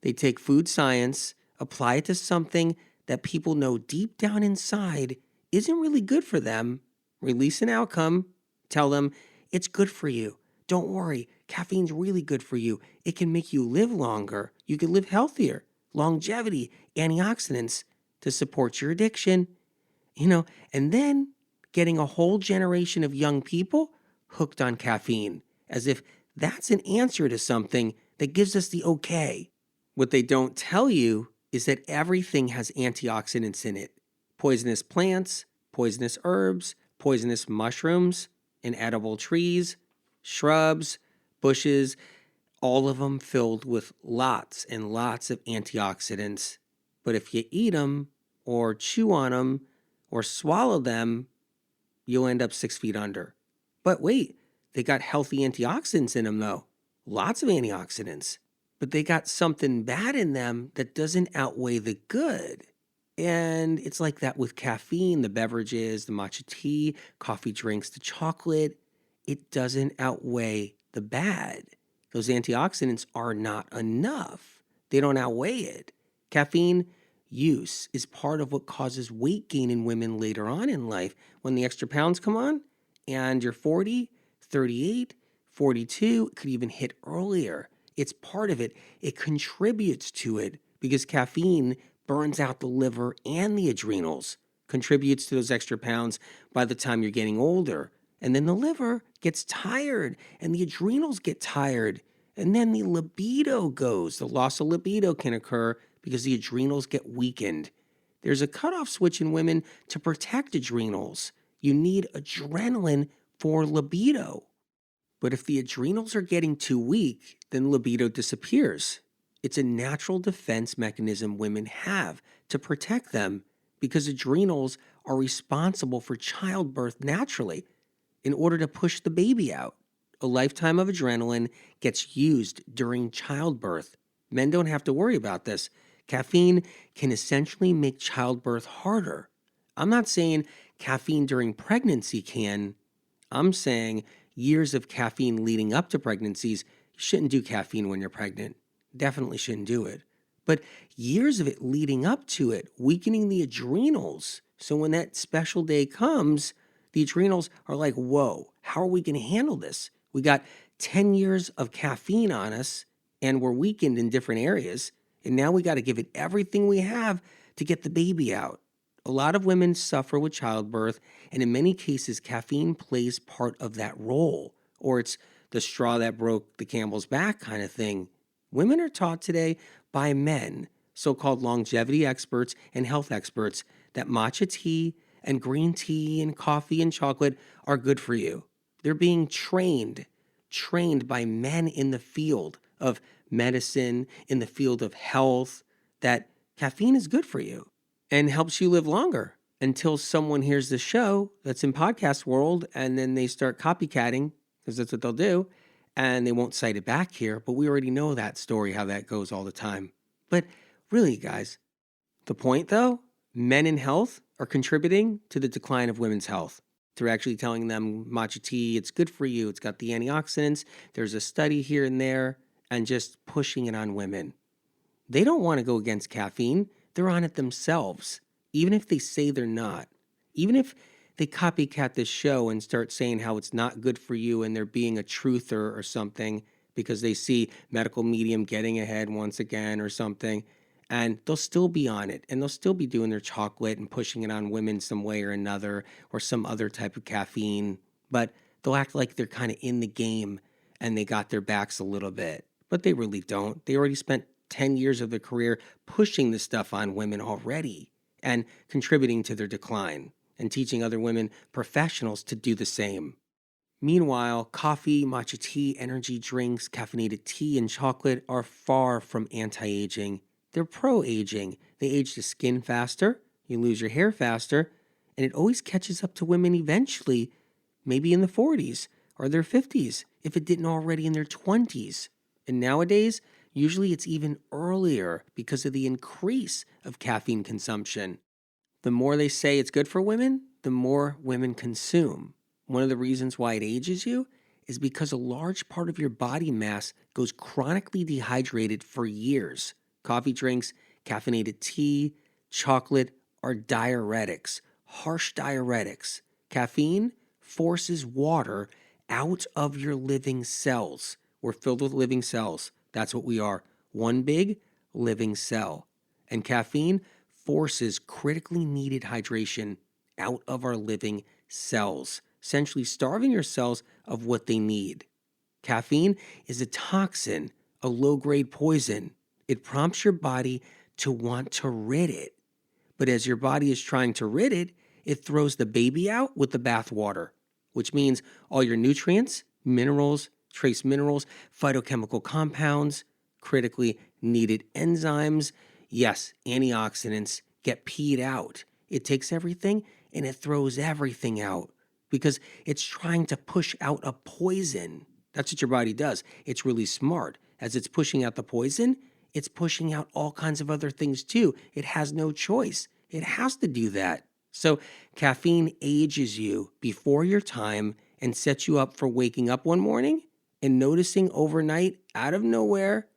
Speaker 1: they take food science, apply it to something that people know deep down inside isn't really good for them, release an outcome, tell them it's good for you. Don't worry, caffeine's really good for you. It can make you live longer. You can live healthier. Longevity, antioxidants to support your addiction, and then getting a whole generation of young people hooked on caffeine, as if that's an answer to something that gives us the okay. What they don't tell you is that everything has antioxidants in it. Poisonous plants, poisonous herbs, poisonous mushrooms, and edible trees, shrubs, bushes, all of them filled with lots and lots of antioxidants. But if you eat them or chew on them or swallow them, you'll end up 6 feet under. But wait, they got healthy antioxidants in them though. Lots of antioxidants. But they got something bad in them that doesn't outweigh the good. And it's like that with caffeine, the beverages, the matcha tea, coffee drinks, the chocolate. It doesn't outweigh the bad. Those antioxidants are not enough. They don't outweigh it. Caffeine use is part of what causes weight gain in women later on in life when the extra pounds come on and you're 40, 38, 42, it could even hit earlier. It's part of it. It contributes to it because caffeine burns out the liver and the adrenals, contributes to those extra pounds by the time you're getting older. And then the liver gets tired and the adrenals get tired. And then the libido goes. The loss of libido can occur because the adrenals get weakened. There's a cutoff switch in women to protect adrenals. You need adrenaline for libido. But if the adrenals are getting too weak, then libido disappears. It's a natural defense mechanism women have to protect them because adrenals are responsible for childbirth naturally in order to push the baby out. A lifetime of adrenaline gets used during childbirth. Men don't have to worry about this. Caffeine can essentially make childbirth harder. I'm not saying caffeine during pregnancy can. I'm saying years of caffeine leading up to pregnancies, you shouldn't do caffeine when you're pregnant. Definitely shouldn't do it. But years of it leading up to it, weakening the adrenals. So when that special day comes, the adrenals are like, whoa, how are we going to handle this? We got 10 years of caffeine on us and we're weakened in different areas. And now we got to give it everything we have to get the baby out. A lot of women suffer with childbirth, and in many cases, caffeine plays part of that role, or it's the straw that broke the camel's back kind of thing. Women are taught today by men, so-called longevity experts and health experts, that matcha tea and green tea and coffee and chocolate are good for you. They're being trained by men in the field of medicine, in the field of health, that caffeine is good for you and helps you live longer, until someone hears the show that's in podcast world and then they start copycatting, because that's what they'll do, and they won't cite it back here. But we already know that story, how that goes all the time. But really, guys, the point though, men in health are contributing to the decline of women's health through actually telling them matcha tea, it's good for you, it's got the antioxidants, there's a study here and there, and just pushing it on women. They don't want to go against caffeine. They're on it themselves, even if they say they're not. Even if they copycat this show and start saying how it's not good for you and they're being a truther or something because they see medical medium getting ahead once again or something, and they'll still be on it, and they'll still be doing their chocolate and pushing it on women some way or another, or some other type of caffeine, but they'll act like they're kind of in the game and they got their backs a little bit, but they really don't. They already spent 10 years of their career pushing this stuff on women already and contributing to their decline and teaching other women professionals to do the same. Meanwhile, coffee, matcha tea, energy drinks, caffeinated tea, and chocolate are far from anti-aging. They're pro-aging. They age the skin faster, you lose your hair faster, and it always catches up to women eventually, maybe in the 40s or their 50s, if it didn't already in their 20s. And nowadays, usually it's even earlier because of the increase of caffeine consumption. The more they say it's good for women, the more women consume. One of the reasons why it ages you is because a large part of your body mass goes chronically dehydrated for years. Coffee drinks, caffeinated tea, chocolate are diuretics, harsh diuretics. Caffeine forces water out of your living cells. We're filled with living cells. That's what we are, one big living cell. And caffeine forces critically needed hydration out of our living cells, essentially starving your cells of what they need. Caffeine is a toxin, a low-grade poison. It prompts your body to want to rid it. But as your body is trying to rid it, it throws the baby out with the bathwater, which means all your nutrients, minerals, trace minerals, phytochemical compounds, critically needed enzymes, yes, antioxidants, get peed out. It takes everything and it throws everything out because it's trying to push out a poison. That's what your body does. It's really smart. As it's pushing out the poison, it's pushing out all kinds of other things too. It has no choice. It has to do that. So caffeine ages you before your time and sets you up for waking up one morning and noticing overnight, out of nowhere,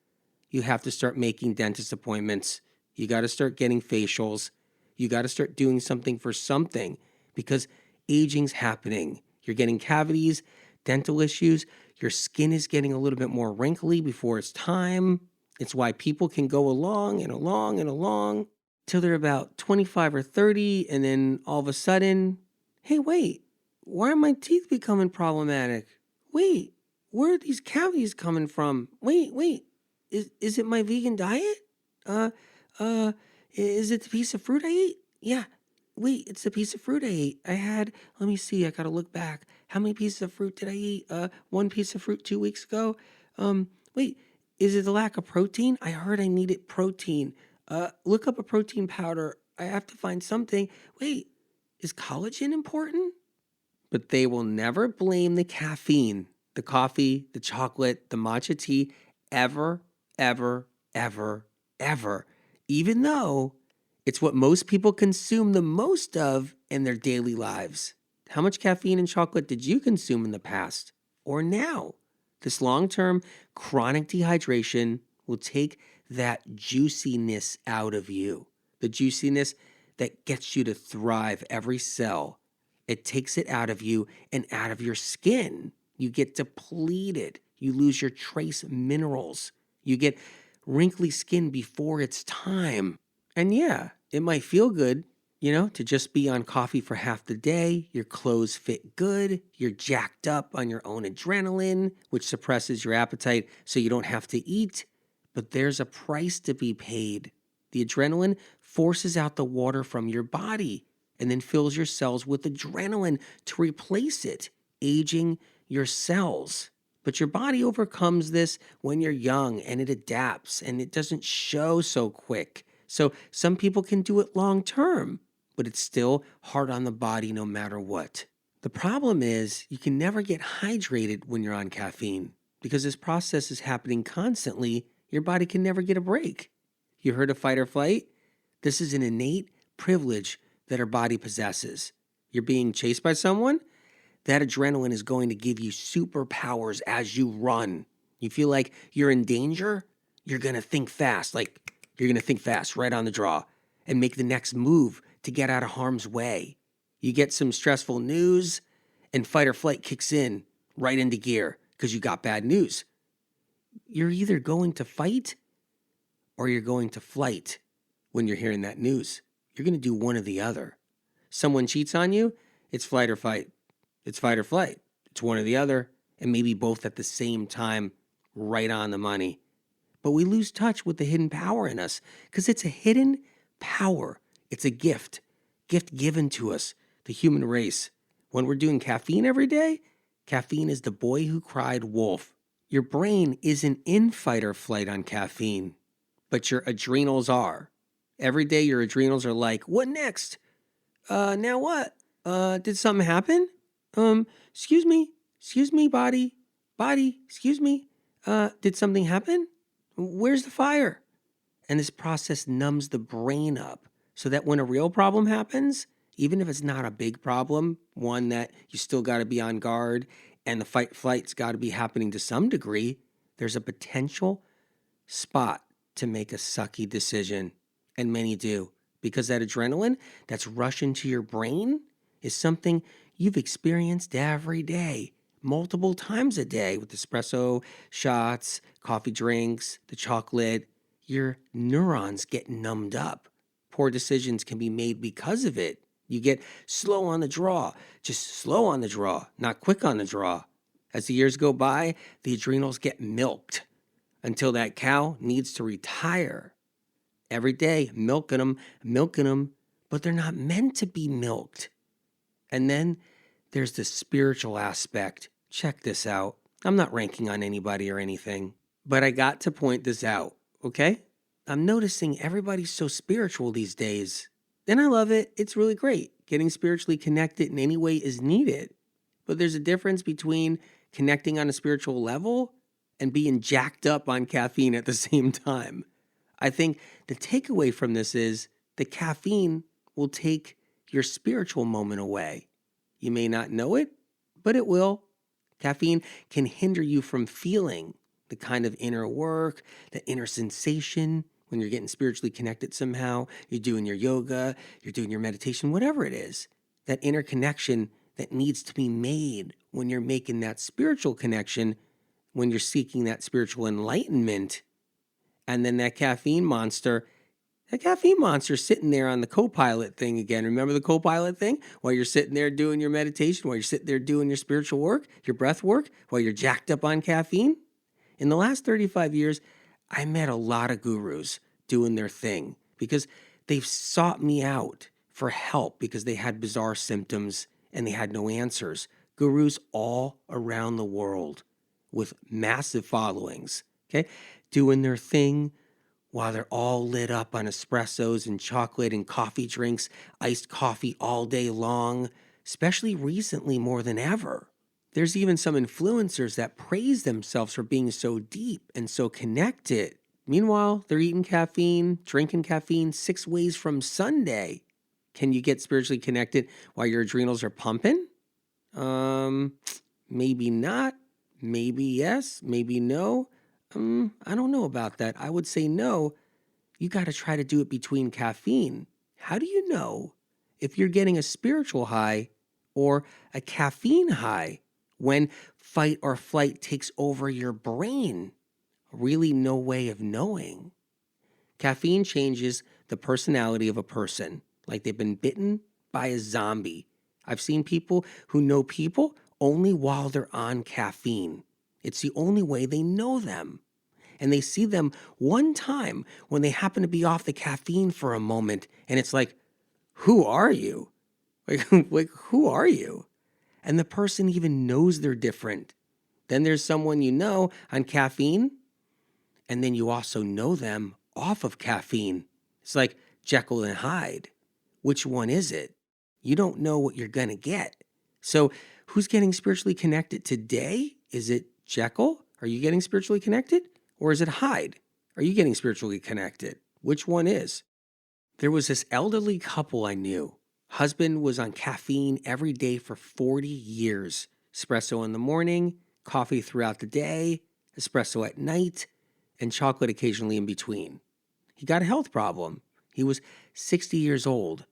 Speaker 1: you have to start making dentist appointments. You got to start getting facials. You got to start doing something for something because aging's happening. You're getting cavities, dental issues. Your skin is getting a little bit more wrinkly before it's time. It's why people can go along and along and along till they're about 25 or 30, and then all of a sudden, hey, wait, why are my teeth becoming problematic? Wait, where are these cavities coming from? Wait, is it my vegan diet? Is it the piece of fruit I ate? Yeah, wait, it's the piece of fruit I ate. Let me see, I gotta look back. How many pieces of fruit did I eat? One piece of fruit 2 weeks ago. Wait, is it the lack of protein? I heard I needed protein. Look up a protein powder. I have to find something. Wait, is collagen important? But they will never blame the caffeine, the coffee, the chocolate, the matcha tea, ever, ever, ever, ever, even though it's what most people consume the most of in their daily lives. How much caffeine and chocolate did you consume in the past or now? This long-term chronic dehydration will take that juiciness out of you, the juiciness that gets you to thrive every cell. It takes it out of you and out of your skin. You get depleted. You lose your trace minerals. You get wrinkly skin before it's time. And yeah, it might feel good To just be on coffee for half the day, your clothes fit good, you're jacked up on your own adrenaline, which suppresses your appetite so you don't have to eat. But there's a price to be paid. The adrenaline forces out the water from your body and then fills your cells with adrenaline to replace it, aging your cells. But your body overcomes this when you're young and it adapts and it doesn't show so quick. So some people can do it long term, but it's still hard on the body no matter what. The problem is you can never get hydrated when you're on caffeine because this process is happening constantly. Your body can never get a break. You heard of fight or flight? This is an innate privilege that our body possesses. You're being chased by someone? That adrenaline is going to give you superpowers as you run. You feel like you're in danger? You're going to think fast, right on the draw and make the next move to get out of harm's way. You get some stressful news and fight or flight kicks in right into gear because you got bad news. You're either going to fight or you're going to flight when you're hearing that news. You're going to do one or the other. Someone cheats on you, it's flight or fight. It's fight or flight. It's one or the other, and maybe both at the same time, right on the money. But we lose touch with the hidden power in us because it's a hidden power. It's a gift given to us, the human race. When we're doing caffeine every day, caffeine is the boy who cried wolf. Your brain isn't in fight or flight on caffeine, but your adrenals are. Every day your adrenals are like, what next? Now what? Did something happen? Excuse me, body, excuse me. Did something happen? Where's the fire? And this process numbs the brain up so that when a real problem happens, even if it's not a big problem, one that you still got to be on guard and the fight-flight's got to be happening to some degree, there's a potential spot to make a sucky decision. And many do, because that adrenaline that's rushing to your brain is something you've experienced every day, multiple times a day with espresso shots, coffee drinks, the chocolate. Your neurons get numbed up. Poor decisions can be made because of it. You get slow on the draw, just slow on the draw, not quick on the draw. As the years go by, the adrenals get milked until that cow needs to retire. Every day, milking them, but they're not meant to be milked. And then there's the spiritual aspect. Check this out. I'm not ranking on anybody or anything, but I got to point this out, okay? I'm noticing everybody's so spiritual these days, and I love it. It's really great. Getting spiritually connected in any way is needed, but there's a difference between connecting on a spiritual level and being jacked up on caffeine at the same time. I think the takeaway from this is the caffeine will take your spiritual moment away. You may not know it, but it will. Caffeine can hinder you from feeling the kind of inner work, the inner sensation when you're getting spiritually connected somehow. You're doing your yoga, you're doing your meditation, whatever it is. That inner connection that needs to be made when you're making that spiritual connection, when you're seeking that spiritual enlightenment. And then that caffeine monster sitting there on the co-pilot thing again. Remember the co-pilot thing? While you're sitting there doing your meditation, while you're sitting there doing your spiritual work, your breath work, while you're jacked up on caffeine. In the last 35 years, I met a lot of gurus doing their thing because they've sought me out for help because they had bizarre symptoms and they had no answers. Gurus all around the world with massive followings, okay, doing their thing while they're all lit up on espressos and chocolate and coffee drinks, iced coffee all day long, especially recently more than ever. There's even some influencers that praise themselves for being so deep and so connected. Meanwhile, they're eating caffeine, drinking caffeine 6 ways from Sunday. Can you get spiritually connected while your adrenals are pumping? Maybe not. Maybe yes. Maybe no. I don't know about that. I would say no. You got to try to do it between caffeine. How do you know if you're getting a spiritual high or a caffeine high when fight or flight takes over your brain? Really no way of knowing. Caffeine changes the personality of a person. like they've been bitten by a zombie. I've seen people who know people only while they're on caffeine. It's the only way they know them. And they see them one time when they happen to be off the caffeine for a moment. And it's like, who are you? Like, who are you? And the person even knows they're different. Then there's someone you know on caffeine, and then you also know them off of caffeine. It's like Jekyll and Hyde. Which one is it? You don't know what you're going to get. So who's getting spiritually connected today? Is it Jekyll? Are you getting spiritually connected? Or is it Hyde? Are you getting spiritually connected? Which one is? There was this elderly couple I knew. Husband was on caffeine every day for 40 years. Espresso in the morning, coffee throughout the day, espresso at night, and chocolate occasionally in between. He got a health problem. He was 60 years old,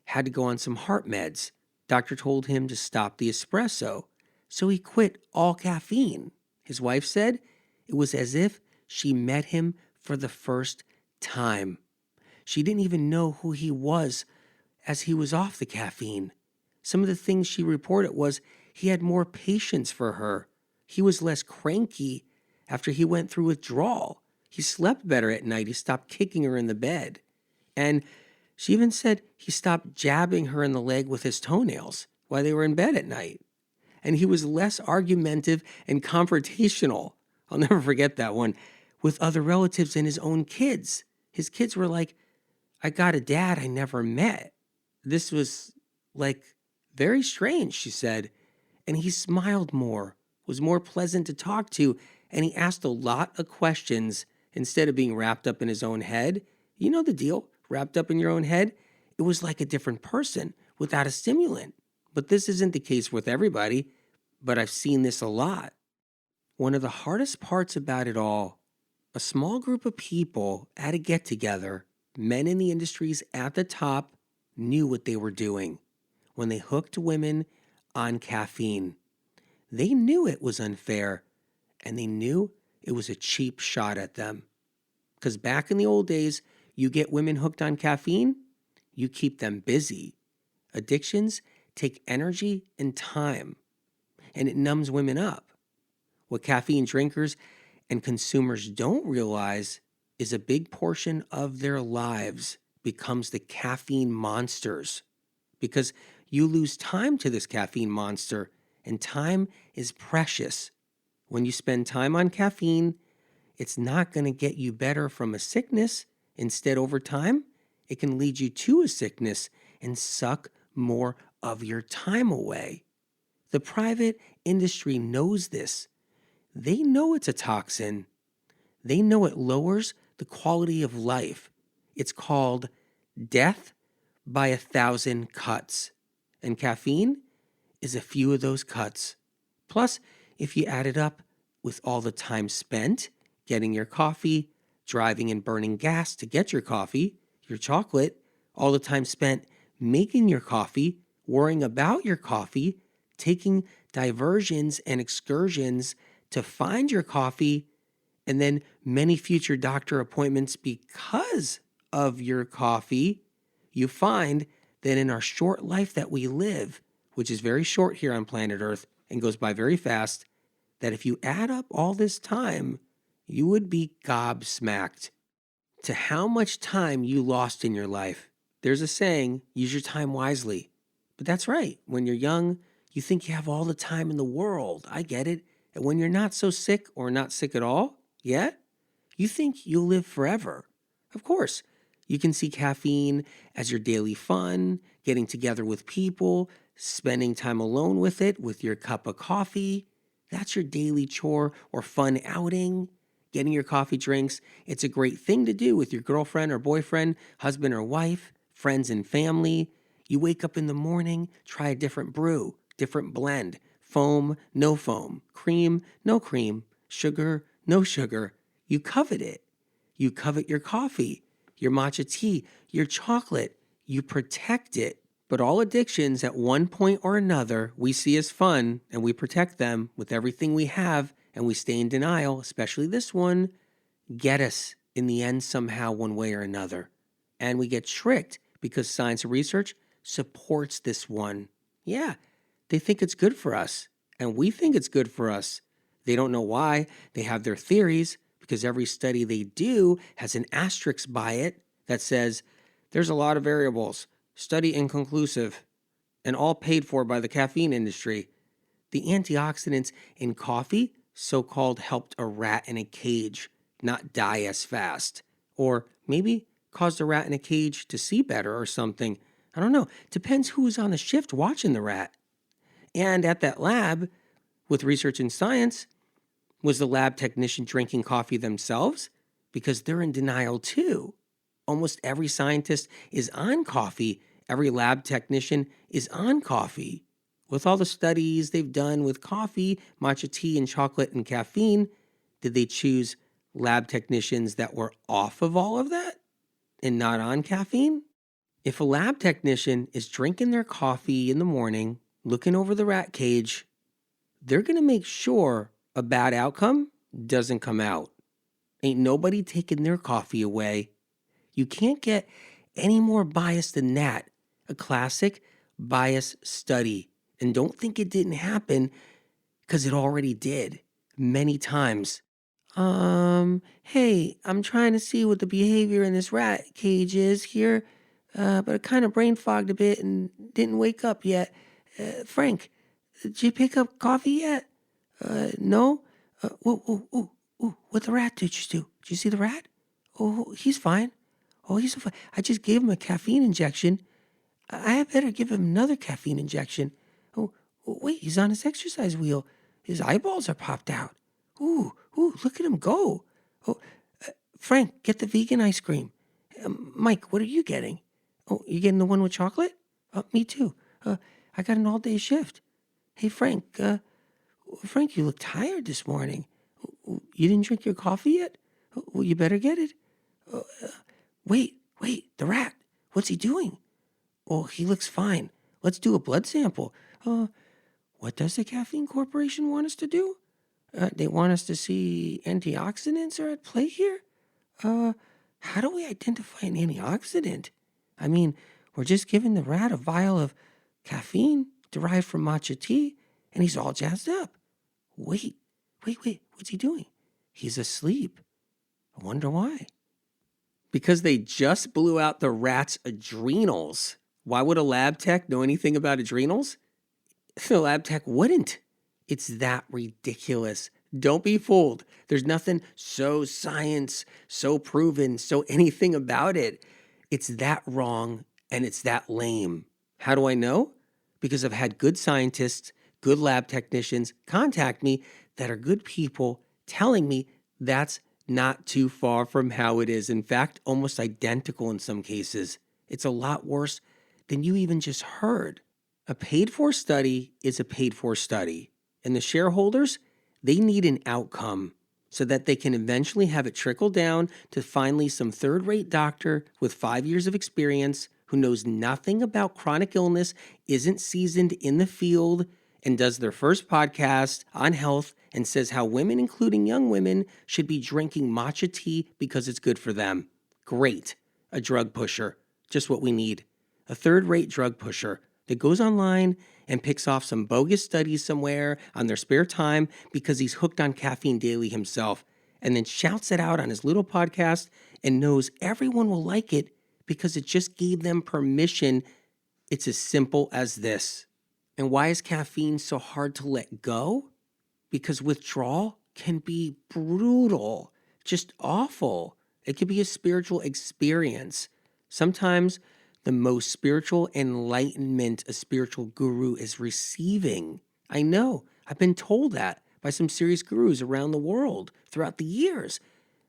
Speaker 1: had to go on some heart meds. Doctor told him to stop the espresso, so he quit all caffeine. His wife said it was as if she met him for the first time. She didn't even know who he was as he was off the caffeine. Some of the things she reported was he had more patience for her. He was less cranky after he went through withdrawal. He slept better at night. He stopped kicking her in the bed. And she even said he stopped jabbing her in the leg with his toenails while they were in bed at night. And he was less argumentative and confrontational. I'll never forget that one, with other relatives and his own kids. His kids were like, I got a dad I never met. This was like very strange, she said. And he smiled more, was more pleasant to talk to, and he asked a lot of questions instead of being wrapped up in his own head. You know the deal, wrapped up in your own head. It was like a different person without a stimulant. But this isn't the case with everybody, but I've seen this a lot. One of the hardest parts about it all, a small group of people at a get-together, men in the industries at the top, knew what they were doing when they hooked women on caffeine. They knew it was unfair, and they knew it was a cheap shot at them. Because back in the old days, you get women hooked on caffeine, you keep them busy. Addictions take energy and time, and it numbs women up. What caffeine drinkers and consumers don't realize is a big portion of their lives becomes the caffeine monsters, because you lose time to this caffeine monster, and time is precious. When you spend time on caffeine, it's not going to get you better from a sickness. Instead, over time, it can lead you to a sickness and suck more of your time away. The private industry knows this. They know it's a toxin. They know it lowers the quality of life. It's called death by 1,000 cuts. And caffeine is a few of those cuts. Plus, if you add it up with all the time spent getting your coffee, driving and burning gas to get your coffee, your chocolate, all the time spent making your coffee, worrying about your coffee, taking diversions and excursions to find your coffee, and then many future doctor appointments because of your coffee, you find that in our short life that we live, which is very short here on planet Earth and goes by very fast, that if you add up all this time, you would be gobsmacked to how much time you lost in your life. There's a saying, use your time wisely. But that's right. When you're young, you think you have all the time in the world. I get it. And when you're not so sick or not sick at all yet, you think you'll live forever. Of course, you can see caffeine as your daily fun, getting together with people, spending time alone with it, with your cup of coffee. That's your daily chore or fun outing. Getting your coffee drinks, it's a great thing to do with your girlfriend or boyfriend, husband or wife, friends and family. You wake up in the morning, try a different brew, different blend, foam, no foam, cream, no cream, sugar, no sugar. You covet it. You covet your coffee, your matcha tea, your chocolate. You protect it. But all addictions at one point or another we see as fun, and we protect them with everything we have, and we stay in denial, especially this one, get us in the end somehow one way or another. And we get tricked because science and research supports this one. Yeah, they think it's good for us, and we think it's good for us. They don't know why. They have their theories because every study they do has an asterisk by it that says there's a lot of variables, study inconclusive, and all paid for by the caffeine industry. The antioxidants in coffee so-called helped a rat in a cage not die as fast, or maybe caused a rat in a cage to see better or something. I don't know. Depends who's on the shift watching the rat. And at that lab, with research in science, was the lab technician drinking coffee themselves? Because they're in denial too. Almost every scientist is on coffee. Every lab technician is on coffee. With all the studies they've done with coffee, matcha tea, and chocolate and caffeine, did they choose lab technicians that were off of all of that and not on caffeine? If a lab technician is drinking their coffee in the morning, looking over the rat cage, they're going to make sure a bad outcome doesn't come out. Ain't nobody taking their coffee away. You can't get any more biased than that. A classic bias study. And don't think it didn't happen, because it already did many times. Hey, I'm trying to see what the behavior in this rat cage is here, but I kind of brain fogged a bit and didn't wake up yet. Frank, did you pick up coffee yet? No? What the rat did you do? Did you see the rat? Oh, he's fine. Oh, he's fine. I just gave him a caffeine injection. I had better give him another caffeine injection. Oh, wait, he's on his exercise wheel. His eyeballs are popped out. Ooh, look at him go. Oh, Frank, get the vegan ice cream. Mike, what are you getting? Oh, you getting the one with chocolate? Me too. I got an all-day shift. Hey, Frank, you look tired this morning. You didn't drink your coffee yet? Well, you better get it. Wait, the rat. What's he doing? Oh, he looks fine. Let's do a blood sample. What does the Caffeine Corporation want us to do? They want us to see antioxidants are at play here? How do we identify an antioxidant? I mean, we're just giving the rat a vial of caffeine derived from matcha tea, and he's all jazzed up. Wait, what's he doing? He's asleep. I wonder why. Because they just blew out the rat's adrenals. Why would a lab tech know anything about adrenals? The lab tech wouldn't. It's that ridiculous. Don't be fooled. There's nothing so science, so proven, so anything about it. It's that wrong and it's that lame. How do I know? Because I've had good scientists, good lab technicians contact me that are good people telling me that's not too far from how it is. In fact, almost identical in some cases. It's a lot worse than you even just heard. A paid-for study is a paid-for study. And the shareholders, they need an outcome so that they can eventually have it trickle down to finally some third-rate doctor with 5 years of experience who knows nothing about chronic illness, isn't seasoned in the field, and does their first podcast on health and says how women, including young women, should be drinking matcha tea because it's good for them. Great. A drug pusher. Just what we need. A third-rate drug pusher that goes online and picks off some bogus studies somewhere on their spare time because he's hooked on caffeine daily himself, and then shouts it out on his little podcast and knows everyone will like it because it just gave them permission. It's as simple as this. And why is caffeine so hard to let go? Because withdrawal can be brutal, just awful. It can be a spiritual experience. Sometimes the most spiritual enlightenment a spiritual guru is receiving. I know, I've been told that by some serious gurus around the world throughout the years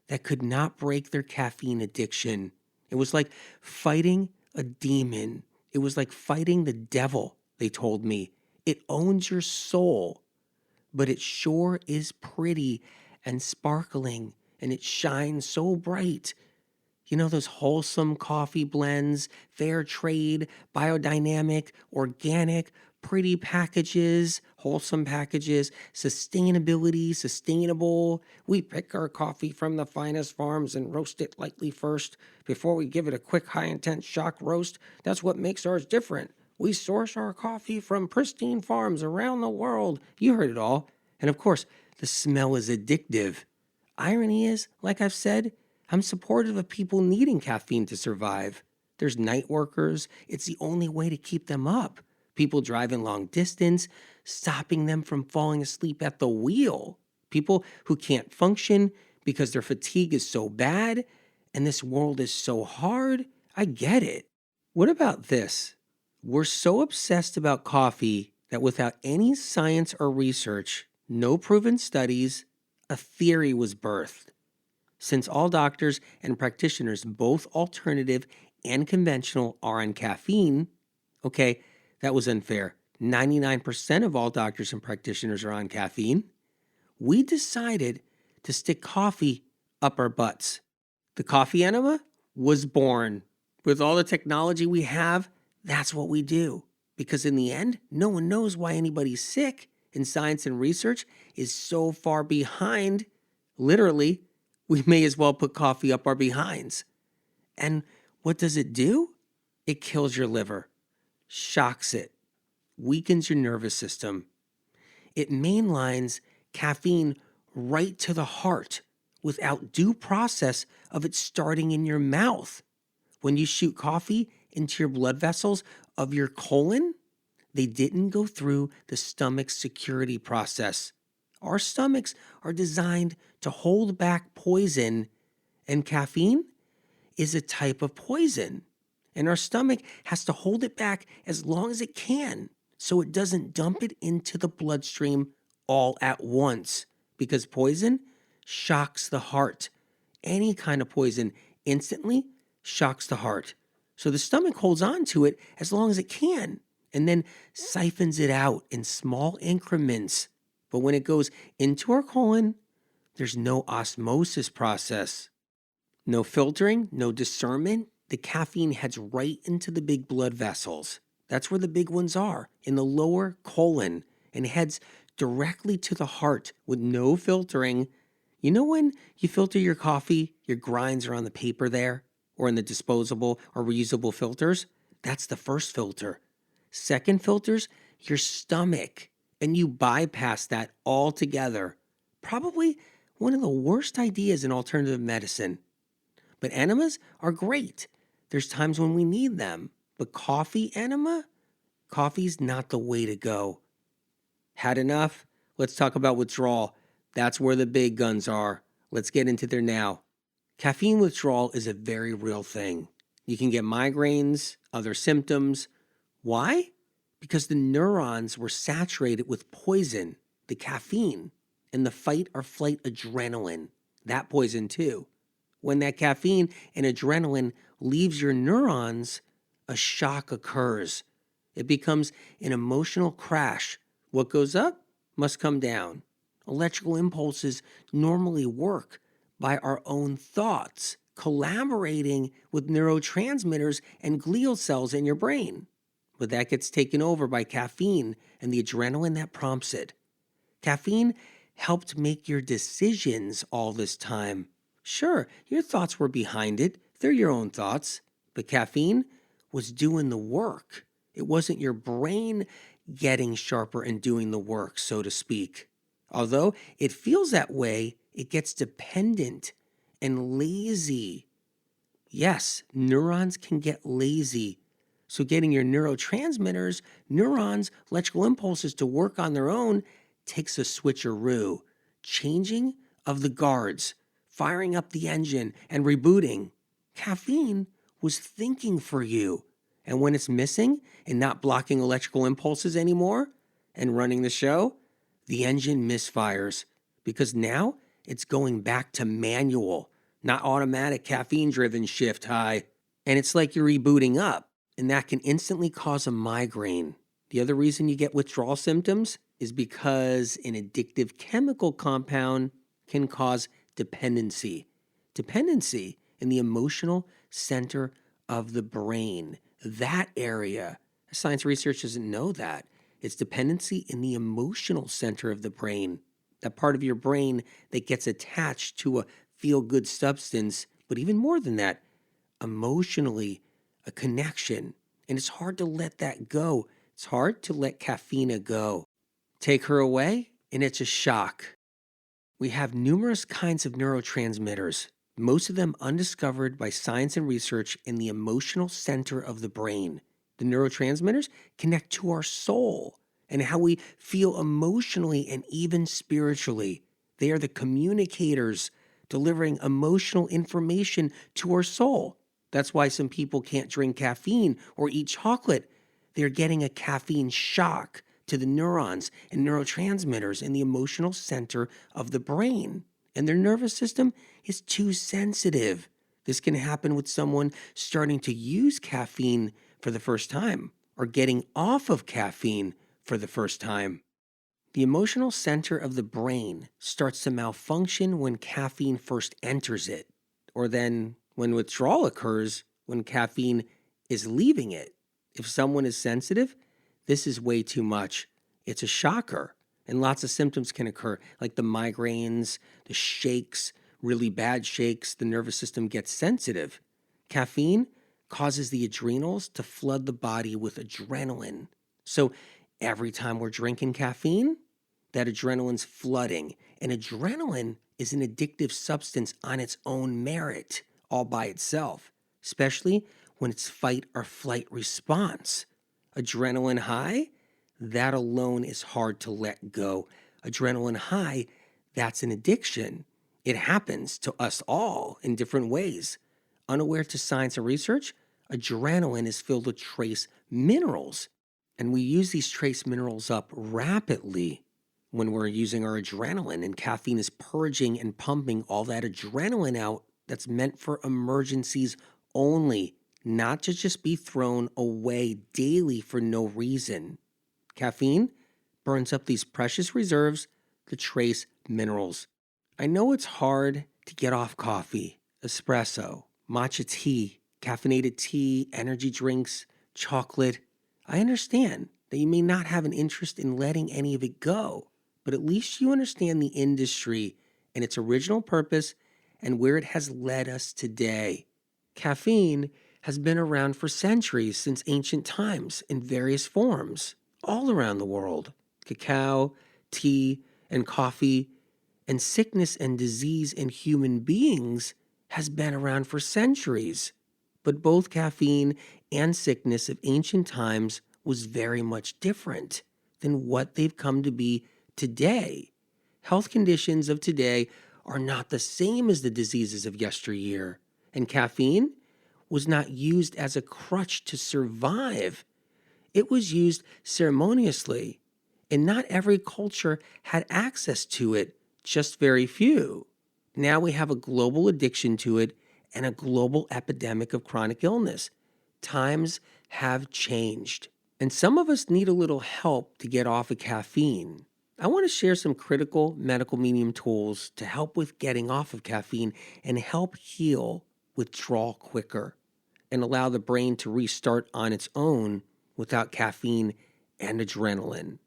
Speaker 1: that could not break their caffeine addiction. It was like fighting a demon. It was like fighting the devil, they told me. It owns your soul, but it sure is pretty and sparkling, and it shines so bright. You know, those wholesome coffee blends, fair trade, biodynamic, organic, pretty packages, wholesome packages, sustainability, sustainable. We pick our coffee from the finest farms and roast it lightly first before we give it a quick high intense shock roast. That's what makes ours different. We source our coffee from pristine farms around the world. You heard it all. And of course, the smell is addictive. Irony is, like I've said, I'm supportive of people needing caffeine to survive. There's night workers. It's the only way to keep them up. People driving long distance, stopping them from falling asleep at the wheel. People who can't function because their fatigue is so bad and this world is so hard. I get it. What about this? We're so obsessed about coffee that without any science or research, no proven studies, a theory was birthed. Since all doctors and practitioners, both alternative and conventional, are on caffeine, okay, that was unfair. 99% of all doctors and practitioners are on caffeine. We decided to stick coffee up our butts. The coffee enema was born. With all the technology we have, that's what we do. Because in the end, no one knows why anybody's sick, and science and research is so far behind. Literally, we may as well put coffee up our behinds. And what does it do? It kills your liver, shocks it, weakens your nervous system. It mainlines caffeine right to the heart without due process of it starting in your mouth. When you shoot coffee into your blood vessels of your colon, they didn't go through the stomach's security process. Our stomachs are designed to hold back poison, and caffeine is a type of poison. And our stomach has to hold it back as long as it can so it doesn't dump it into the bloodstream all at once, because poison shocks the heart. Any kind of poison instantly shocks the heart. So the stomach holds on to it as long as it can and then siphons it out in small increments. But when it goes into our colon, there's no osmosis process, no filtering, no discernment. The caffeine heads right into the big blood vessels. That's where the big ones are, in the lower colon, and heads directly to the heart with no filtering. You know when you filter your coffee, your grinds are on the paper there, or in the disposable or reusable filters? That's the first filter. Second filter's your stomach, and you bypass that altogether. Probably one of the worst ideas in alternative medicine. But enemas are great. There's times when we need them. But coffee enema? Coffee's not the way to go. Had enough? Let's talk about withdrawal. That's where the big guns are. Let's get into there now. Caffeine withdrawal is a very real thing. You can get migraines, other symptoms. Why? Because the neurons were saturated with poison, the caffeine, and the fight or flight adrenaline. That poison too. When that caffeine and adrenaline leaves your neurons, a shock occurs. It becomes an emotional crash. What goes up must come down. Electrical impulses normally work by our own thoughts, collaborating with neurotransmitters and glial cells in your brain. But that gets taken over by caffeine and the adrenaline that prompts it. Caffeine helped make your decisions all this time. Sure, your thoughts were behind it. They're your own thoughts. But caffeine was doing the work. It wasn't your brain getting sharper and doing the work, so to speak. Although it feels that way, it gets dependent and lazy. Yes, neurons can get lazy. So getting your neurotransmitters, neurons, electrical impulses to work on their own takes a switcheroo, changing of the guards, firing up the engine, and rebooting. Caffeine was thinking for you. And when it's missing and not blocking electrical impulses anymore and running the show, the engine misfires because now it's going back to manual, not automatic caffeine-driven shift high. And it's like you're rebooting up, and that can instantly cause a migraine. The other reason you get withdrawal symptoms is because an addictive chemical compound can cause dependency. Dependency in the emotional center of the brain. That area, science research doesn't know that. It's dependency in the emotional center of the brain, that part of your brain that gets attached to a feel-good substance, but even more than that, emotionally, a connection. And it's hard to let that go. It's hard to let caffeine go. Take her away, and it's a shock. We have numerous kinds of neurotransmitters, most of them undiscovered by science and research in the emotional center of the brain. The neurotransmitters connect to our soul and how we feel emotionally and even spiritually. They are the communicators delivering emotional information to our soul. That's why some people can't drink caffeine or eat chocolate. They're getting a caffeine shock to the neurons and neurotransmitters in the emotional center of the brain. And their nervous system is too sensitive. This can happen with someone starting to use caffeine for the first time or getting off of caffeine for the first time. The emotional center of the brain starts to malfunction when caffeine first enters it, or then when withdrawal occurs when caffeine is leaving it. If someone is sensitive, this is way too much. It's a shocker, and lots of symptoms can occur, like the migraines, the shakes, really bad shakes. The nervous system gets sensitive. Caffeine causes the adrenals to flood the body with adrenaline. So every time we're drinking caffeine, that adrenaline's flooding. And adrenaline is an addictive substance on its own merit, all by itself, especially when it's fight or flight response. Adrenaline high, that alone is hard to let go. Adrenaline high, that's an addiction. It happens to us all in different ways. Unaware to science and research, adrenaline is filled with trace minerals. And we use these trace minerals up rapidly when we're using our adrenaline, and caffeine is purging and pumping all that adrenaline out that's meant for emergencies only, not to just be thrown away daily for no reason. Caffeine burns up these precious reserves, the trace minerals. I know it's hard to get off coffee, espresso, matcha tea, caffeinated tea, energy drinks, chocolate. I understand that you may not have an interest in letting any of it go, but at least you understand the industry and its original purpose and where it has led us today. Caffeine has been around for centuries, since ancient times, in various forms, all around the world. Cacao, tea, and coffee, and sickness and disease in human beings has been around for centuries. But both caffeine and sickness of ancient times was very much different than what they've come to be today. Health conditions of today are not the same as the diseases of yesteryear, and caffeine was not used as a crutch to survive. It was used ceremoniously, and not every culture had access to it, just very few. Now we have a global addiction to it and a global epidemic of chronic illness. Times have changed, and some of us need a little help to get off of caffeine. I want to share some critical medical medium tools to help with getting off of caffeine and help heal withdrawal quicker and allow the brain to restart on its own without caffeine and adrenaline.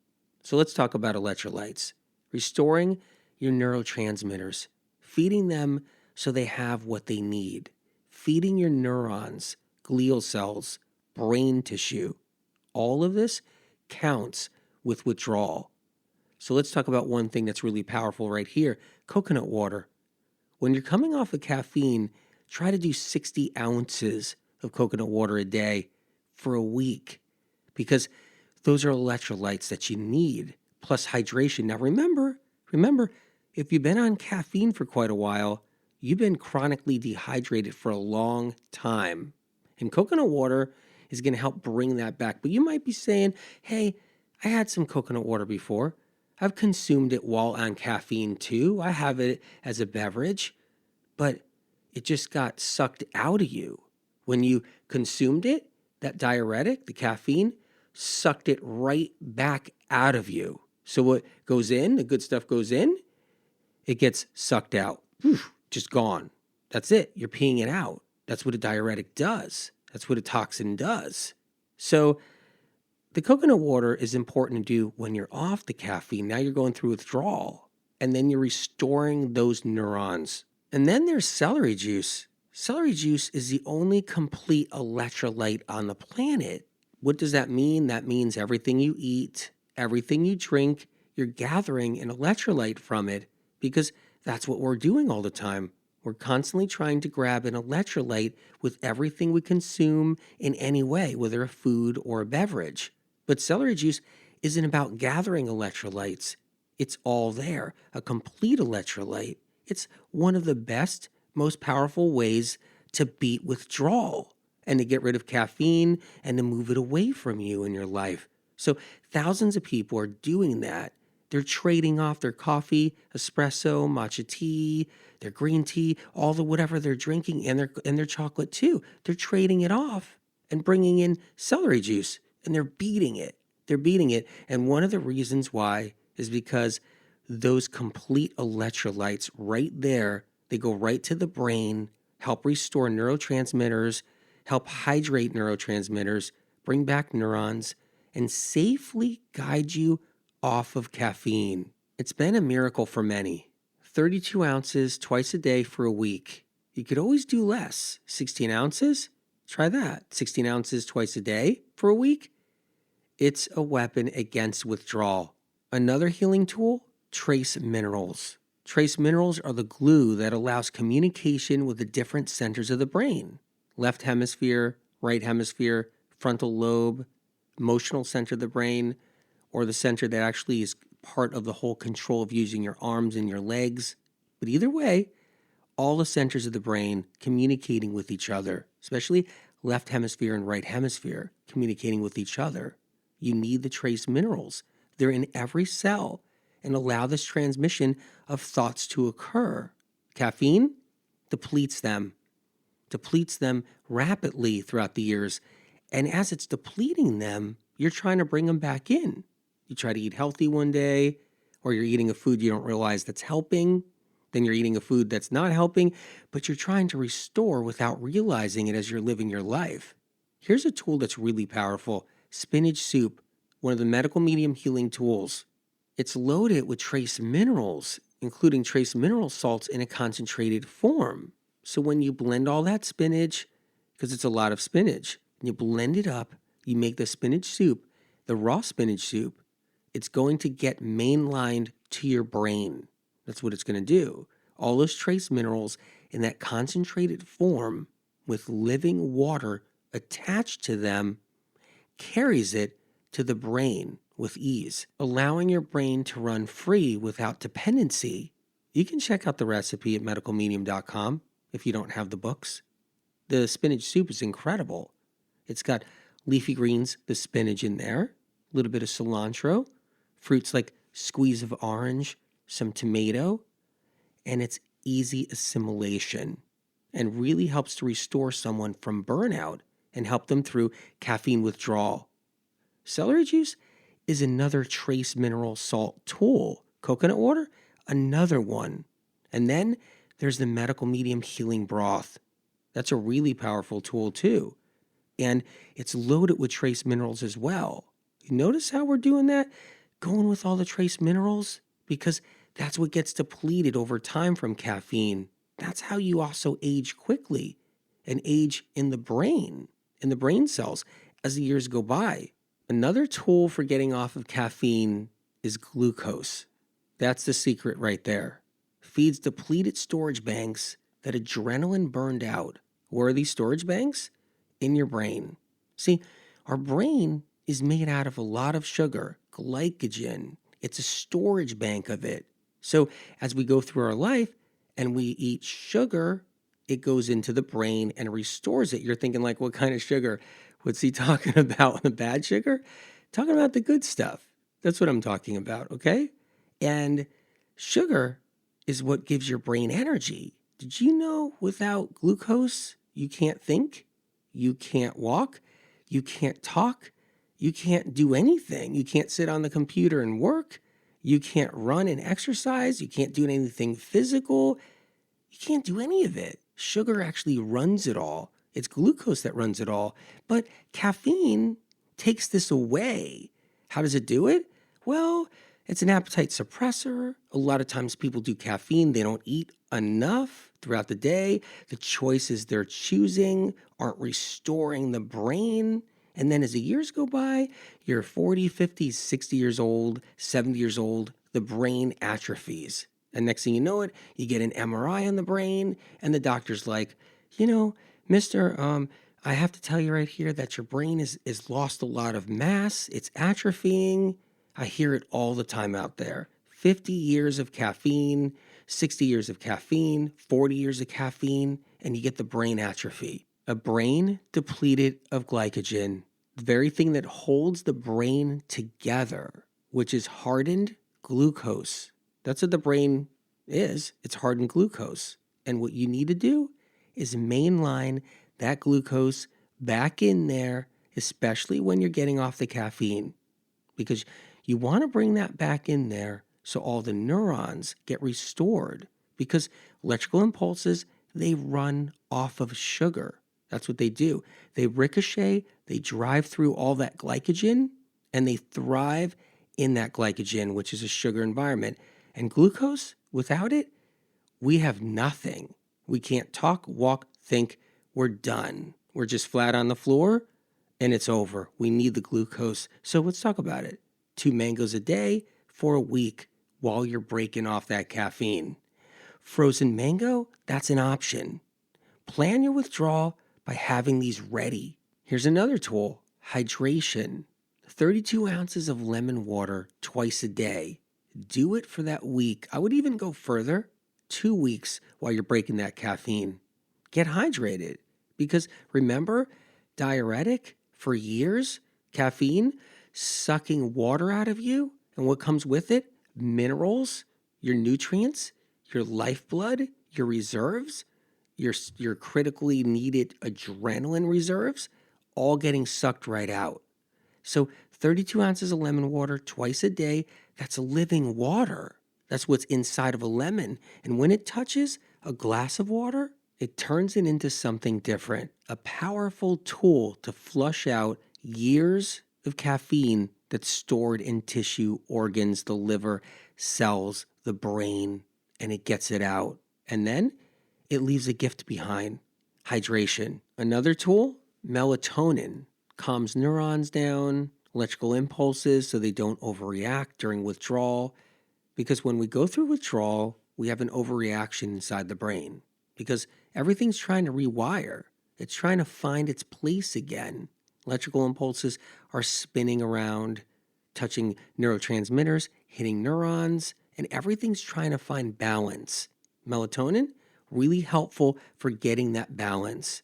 Speaker 1: So let's talk about electrolytes. Restoring your neurotransmitters, feeding them so they have what they need, feeding your neurons, glial cells, brain tissue. All of this counts with withdrawal. So let's talk about one thing that's really powerful right here, coconut water. When you're coming off of caffeine, try to do 60 ounces of coconut water a day for a week, because those are electrolytes that you need, plus hydration. Now remember, if you've been on caffeine for quite a while, you've been chronically dehydrated for a long time. And coconut water is going to help bring that back. But you might be saying, hey, I had some coconut water before. I've consumed it while on caffeine too. I have it as a beverage, but it just got sucked out of you. When you consumed it, that diuretic, the caffeine, sucked it right back out of you. So what goes in, the good stuff goes in, it gets sucked out. Whew, just gone. That's it. You're peeing it out. That's what a diuretic does. That's what a toxin does. So The coconut water is important to do when you're off the caffeine. Now you're going through withdrawal, and then you're restoring those neurons. And then there's celery juice. Celery juice is the only complete electrolyte on the planet. What does that mean? That means everything you eat, everything you drink, you're gathering an electrolyte from it, because that's what we're doing all the time. We're constantly trying to grab an electrolyte with everything we consume in any way, whether a food or a beverage. But celery juice isn't about gathering electrolytes. It's all there, a complete electrolyte. It's one of the best, most powerful ways to beat withdrawal and to get rid of caffeine and to move it away from you in your life. So thousands of people are doing that. They're trading off their coffee, espresso, matcha tea, their green tea, all the whatever they're drinking, and their chocolate too. They're trading it off and bringing in celery juice, and they're beating it. They're beating it. And one of the reasons why is because those complete electrolytes right there, they go right to the brain, help restore neurotransmitters, help hydrate neurotransmitters, bring back neurons, and safely guide you off of caffeine. It's been a miracle for many. 32 ounces twice a day for a week. You could always do less. 16 ounces? Try that. 16 ounces twice a day for a week? It's a weapon against withdrawal. Another healing tool, trace minerals. Trace minerals are the glue that allows communication with the different centers of the brain. Left hemisphere, right hemisphere, frontal lobe, emotional center of the brain, or the center that actually is part of the whole control of using your arms and your legs. But either way, all the centers of the brain communicating with each other, especially left hemisphere and right hemisphere communicating with each other. You need the trace minerals. They're in every cell and allow this transmission of thoughts to occur. Caffeine depletes them rapidly throughout the years. And as it's depleting them, you're trying to bring them back in. You try to eat healthy one day, or you're eating a food you don't realize that's helping. Then you're eating a food that's not helping, but you're trying to restore without realizing it as you're living your life. Here's a tool that's really powerful. Spinach soup, one of the medical medium healing tools. It's loaded with trace minerals, including trace mineral salts in a concentrated form. So when you blend all that spinach, because it's a lot of spinach, and you blend it up, you make the spinach soup, the raw spinach soup, it's going to get mainlined to your brain. That's what it's going to do. All those trace minerals in that concentrated form with living water attached to them carries it to the brain with ease, allowing your brain to run free without dependency. You can check out the recipe at medicalmedium.com if you don't have the books. The spinach soup is incredible. It's got leafy greens, the spinach in there, a little bit of cilantro, fruits like squeeze of orange, some tomato, and it's easy assimilation and really helps to restore someone from burnout and help them through caffeine withdrawal. Celery juice is another trace mineral salt tool. Coconut water, another one. And then there's the medical medium healing broth. That's a really powerful tool too. And it's loaded with trace minerals as well. You notice how we're doing that? Going with all the trace minerals? Because that's what gets depleted over time from caffeine. That's how you also age quickly and age in the brain cells as the years go by. Another tool for getting off of caffeine is glucose. That's the secret right there. Feeds depleted storage banks that adrenaline burned out. Where are these storage banks? In your brain. See, our brain is made out of a lot of sugar, glycogen. It's a storage bank of it. So as we go through our life and we eat sugar, it goes into the brain and restores it. You're thinking like, what kind of sugar? What's he talking about? The bad sugar? Talking about the good stuff. That's what I'm talking about, okay? And sugar is what gives your brain energy. Did you know without glucose, you can't think, you can't walk, you can't talk, you can't do anything. You can't sit on the computer and work. You can't run and exercise. You can't do anything physical. You can't do any of it. Sugar actually runs it all. It's glucose that runs it all. But caffeine takes this away. How does it do it? Well, it's an appetite suppressor. A lot of times people do caffeine. They don't eat enough throughout the day. The choices they're choosing aren't restoring the brain. And then as the years go by, you're 40, 50, 60 years old, 70 years old, the brain atrophies. And next thing you know it, you get an MRI on the brain, and the doctor's like, mister, I have to tell you right here that your brain is lost a lot of mass. It's atrophying. I hear it all the time out there. 50 years of caffeine, 60 years of caffeine, 40 years of caffeine, and you get the brain atrophy. A brain depleted of glycogen, the very thing that holds the brain together, which is hardened glucose. That's what the brain is. It's hardened glucose. And what you need to do is mainline that glucose back in there, especially when you're getting off the caffeine, because you want to bring that back in there so all the neurons get restored, because electrical impulses, they run off of sugar. That's what they do. They ricochet, they drive through all that glycogen, and they thrive in that glycogen, which is a sugar environment. And glucose, without it, we have nothing. We can't talk, walk, think. We're done. We're just flat on the floor, and it's over. We need the glucose. So let's talk about it. 2 mangoes a day for a week while you're breaking off that caffeine. Frozen mango, that's an option. Plan your withdrawal by having these ready. Here's another tool, hydration. 32 ounces of lemon water twice a day. Do it for that week. I would even go further, 2 weeks while you're breaking that caffeine. Get hydrated, because remember, diuretic for years, caffeine, sucking water out of you, and what comes with it? Minerals, your nutrients, your lifeblood, your reserves, your critically needed adrenaline reserves, all getting sucked right out. So 32 ounces of lemon water twice a day, that's living water. That's what's inside of a lemon. And when it touches a glass of water, it turns it into something different. A powerful tool to flush out years of caffeine that's stored in tissue, organs, the liver, cells, the brain, and it gets it out. And then it leaves a gift behind, hydration. Another tool, melatonin, calms neurons down, electrical impulses so they don't overreact during withdrawal. Because when we go through withdrawal, we have an overreaction inside the brain because everything's trying to rewire. It's trying to find its place again. Electrical impulses are spinning around, touching neurotransmitters, hitting neurons, and everything's trying to find balance. Melatonin, really helpful for getting that balance.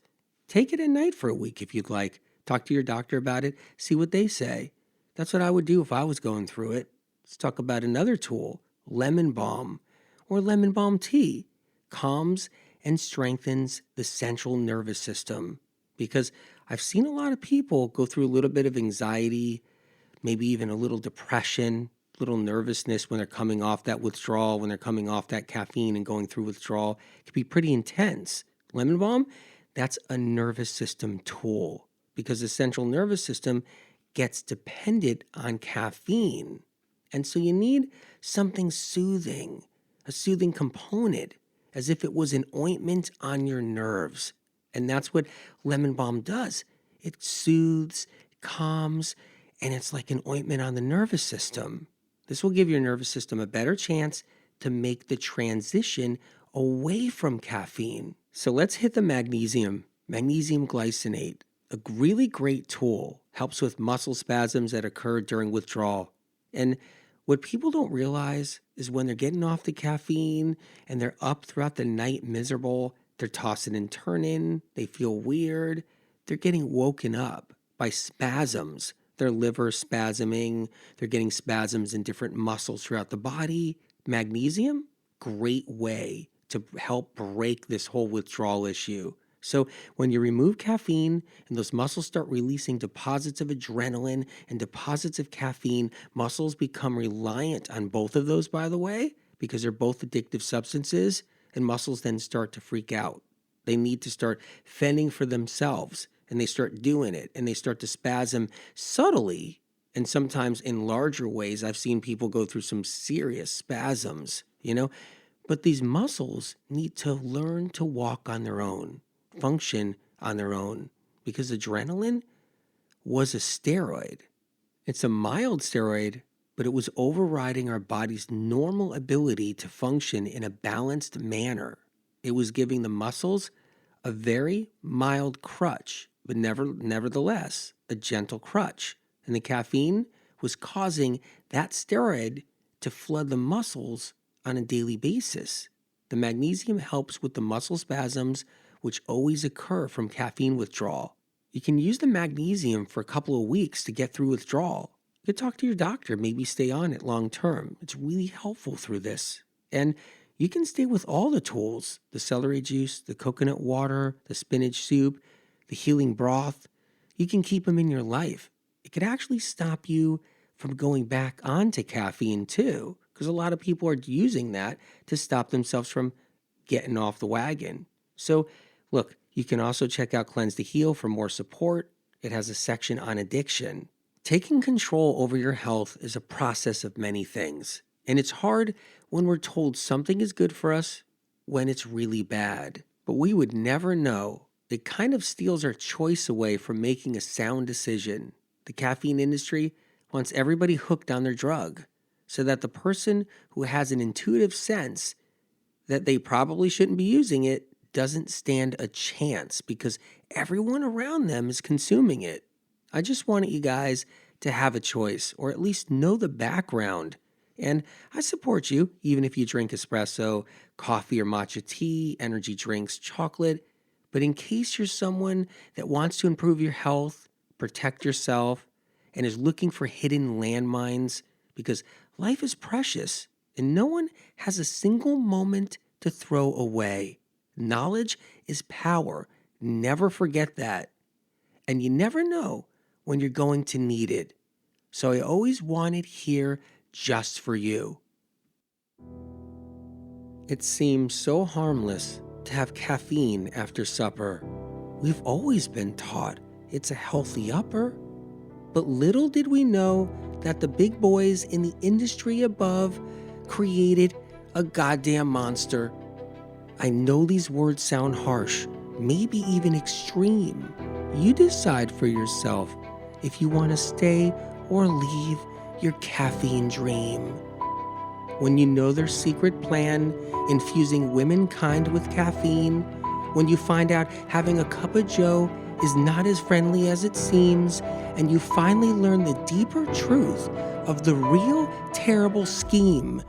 Speaker 1: Take it at night for a week if you'd like. Talk to your doctor about it, see what they say. That's what I would do if I was going through it. Let's talk about another tool, lemon balm or lemon balm tea. Calms and strengthens the central nervous system, because I've seen a lot of people go through a little bit of anxiety, maybe even a little depression, little nervousness when they're coming off that withdrawal, when they're coming off that caffeine and going through withdrawal. It can be pretty intense. Lemon balm, that's a nervous system tool, because the central nervous system gets dependent on caffeine. And so you need something soothing, a soothing component, as if it was an ointment on your nerves. And that's what lemon balm does. It soothes, calms, and it's like an ointment on the nervous system. This will give your nervous system a better chance to make the transition away from caffeine. So let's hit the magnesium. Magnesium glycinate, a really great tool, helps with muscle spasms that occur during withdrawal. And what people don't realize is when they're getting off the caffeine and they're up throughout the night miserable, they're tossing and turning, they feel weird, they're getting woken up by spasms. Their liver spasming, they're getting spasms in different muscles throughout the body. Magnesium, great way to help break this whole withdrawal issue. So when you remove caffeine and those muscles start releasing deposits of adrenaline and deposits of caffeine, muscles become reliant on both of those, by the way, because they're both addictive substances, and muscles then start to freak out. They need to start fending for themselves. and they start doing it and they start to spasm subtly. And sometimes in larger ways, I've seen people go through some serious spasms, But these muscles need to learn to walk on their own, function on their own, because adrenaline was a steroid. It's a mild steroid, but it was overriding our body's normal ability to function in a balanced manner. It was giving the muscles a very mild crutch, but nevertheless, a gentle crutch. And the caffeine was causing that steroid to flood the muscles on a daily basis. The magnesium helps with the muscle spasms, which always occur from caffeine withdrawal. You can use the magnesium for a couple of weeks to get through withdrawal. You could talk to your doctor, maybe stay on it long term. It's really helpful through this. And you can stay with all the tools, the celery juice, the coconut water, the spinach soup, the healing broth. You can keep them in your life. It could actually stop you from going back onto caffeine too, because a lot of people are using that to stop themselves from getting off the wagon. So look, you can also check out Cleanse to Heal for more support. It has a section on addiction. Taking control over your health is a process of many things, and it's hard when we're told something is good for us when it's really bad. But we would never know. It kind of steals our choice away from making a sound decision. The caffeine industry wants everybody hooked on their drug so that the person who has an intuitive sense that they probably shouldn't be using it doesn't stand a chance because everyone around them is consuming it. I just wanted you guys to have a choice or at least know the background. And I support you, even if you drink espresso, coffee or matcha tea, energy drinks, chocolate. But in case you're someone that wants to improve your health, protect yourself, and is looking for hidden landmines, because life is precious and no one has a single moment to throw away. Knowledge is power. Never forget that. And you never know when you're going to need it. So I always want it here just for you. It seems so harmless to have caffeine after supper. We've always been taught it's a healthy upper. But little did we know that the big boys in the industry above created a goddamn monster. I know these words sound harsh, maybe even extreme. You decide for yourself if you want to stay or leave your caffeine dream. When you know their secret plan, infusing womankind with caffeine, when you find out having a cup of joe is not as friendly as it seems, and you finally learn the deeper truth of the real terrible scheme.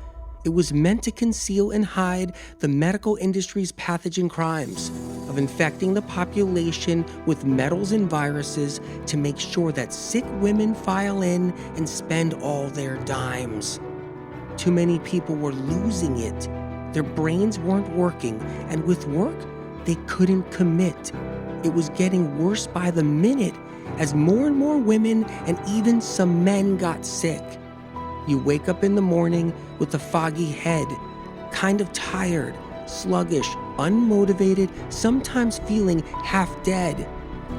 Speaker 1: It was meant to conceal and hide the medical industry's pathogen crimes of infecting the population with metals and viruses to make sure that sick women file in and spend all their dimes. Too many people were losing it. Their brains weren't working, and with work, they couldn't commit. It was getting worse by the minute as more and more women and even some men got sick. You wake up in the morning with a foggy head, kind of tired, sluggish, unmotivated, sometimes feeling half dead.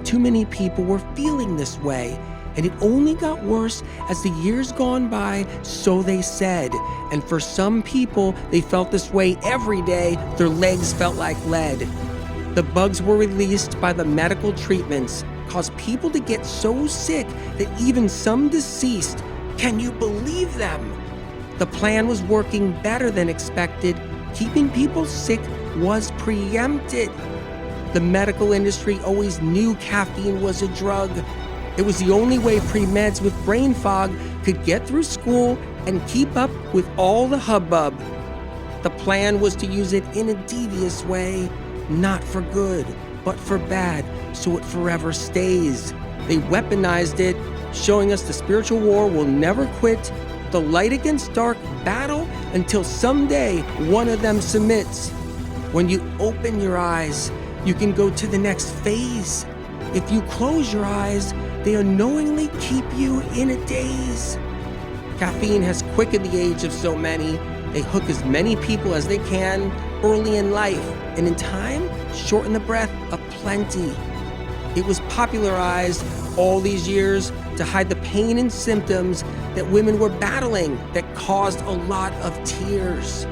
Speaker 1: Too many people were feeling this way, and it only got worse as the years gone by, so they said. And for some people, they felt this way every day. Their legs felt like lead. The bugs were released by the medical treatments, caused people to get so sick that even some deceased. Can you believe them? The plan was working better than expected. Keeping people sick was preempted. The medical industry always knew caffeine was a drug. It was the only way pre-meds with brain fog could get through school and keep up with all the hubbub. The plan was to use it in a devious way, not for good, but for bad, so it forever stays. They weaponized it, showing us the spiritual war will never quit, the light against dark battle until someday one of them submits. When you open your eyes, you can go to the next phase. If you close your eyes, they unknowingly keep you in a daze. Caffeine has quickened the age of so many. They hook as many people as they can early in life, and in time, shorten the breath of plenty. It was popularized all these years to hide the pain and symptoms that women were battling that caused a lot of tears.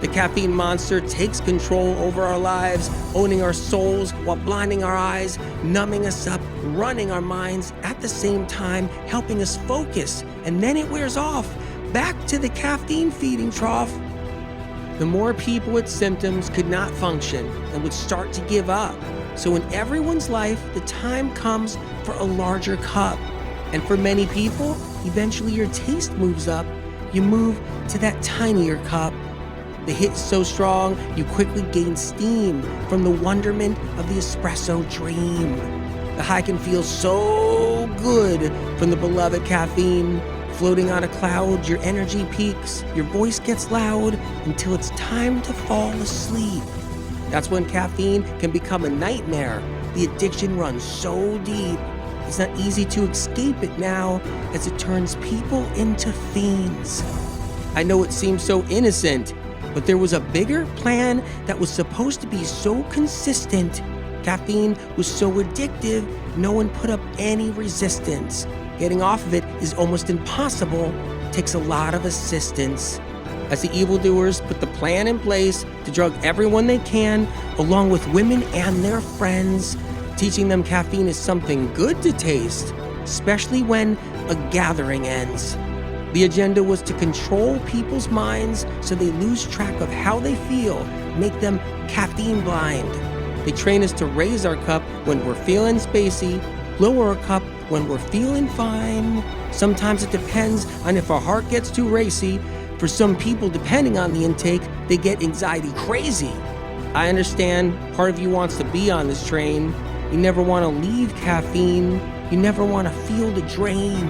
Speaker 1: The caffeine monster takes control over our lives, owning our souls while blinding our eyes, numbing us up, running our minds at the same time, helping us focus, and then it wears off, back to the caffeine feeding trough. The more people with symptoms could not function and would start to give up. So in everyone's life, the time comes for a larger cup. And for many people, eventually your taste moves up. You move to that tinier cup. The hit is so strong, you quickly gain steam from the wonderment of the espresso dream. The high can feel so good from the beloved caffeine. Floating on a cloud, your energy peaks, your voice gets loud until it's time to fall asleep. That's when caffeine can become a nightmare. The addiction runs so deep. It's not easy to escape it now as it turns people into fiends. I know it seems so innocent, but there was a bigger plan that was supposed to be so consistent. Caffeine was so addictive, no one put up any resistance. Getting off of it is almost impossible. It takes a lot of assistance. As the evildoers put the plan in place to drug everyone they can, along with women and their friends, teaching them caffeine is something good to taste, especially when a gathering ends. The agenda was to control people's minds so they lose track of how they feel, make them caffeine blind. They train us to raise our cup when we're feeling spacey, lower our cup when we're feeling fine. Sometimes it depends on if our heart gets too racy. For some people, depending on the intake, they get anxiety crazy. I understand part of you wants to be on this train. You never want to leave caffeine. You never want to feel the drain.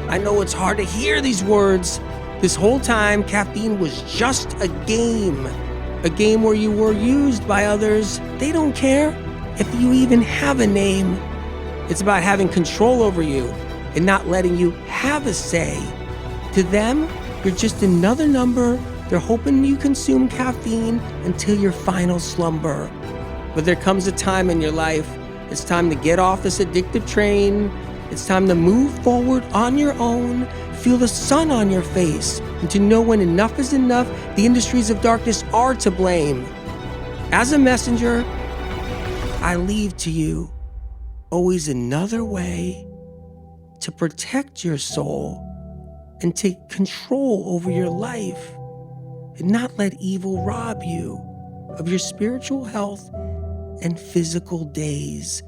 Speaker 1: I know it's hard to hear these words. This whole time, caffeine was just a game. A game where you were used by others. They don't care if you even have a name. It's about having control over you and not letting you have a say. To them, you're just another number. They're hoping you consume caffeine until your final slumber. But there comes a time in your life. It's time to get off this addictive train. It's time to move forward on your own, feel the sun on your face, and to know when enough is enough, the industries of darkness are to blame. As a messenger, I leave to you always another way to protect your soul and take control over your life and not let evil rob you of your spiritual health and physical days.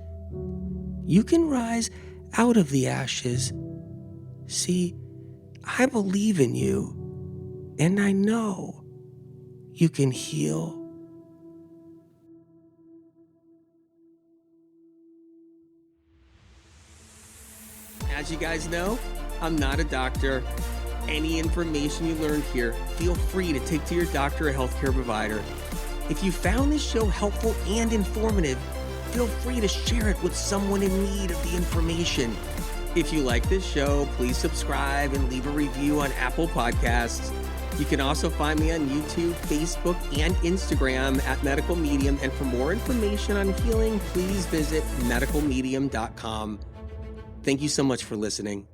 Speaker 1: You can rise out of the ashes. See, I believe in you, and I know you can heal. As you guys know, I'm not a doctor. Any information you learned here, feel free to take to your doctor or healthcare provider. If you found this show helpful and informative, feel free to share it with someone in need of the information. If you like this show, please subscribe and leave a review on Apple Podcasts. You can also find me on YouTube, Facebook, and Instagram at Medical Medium. And for more information on healing, please visit medicalmedium.com. Thank you so much for listening.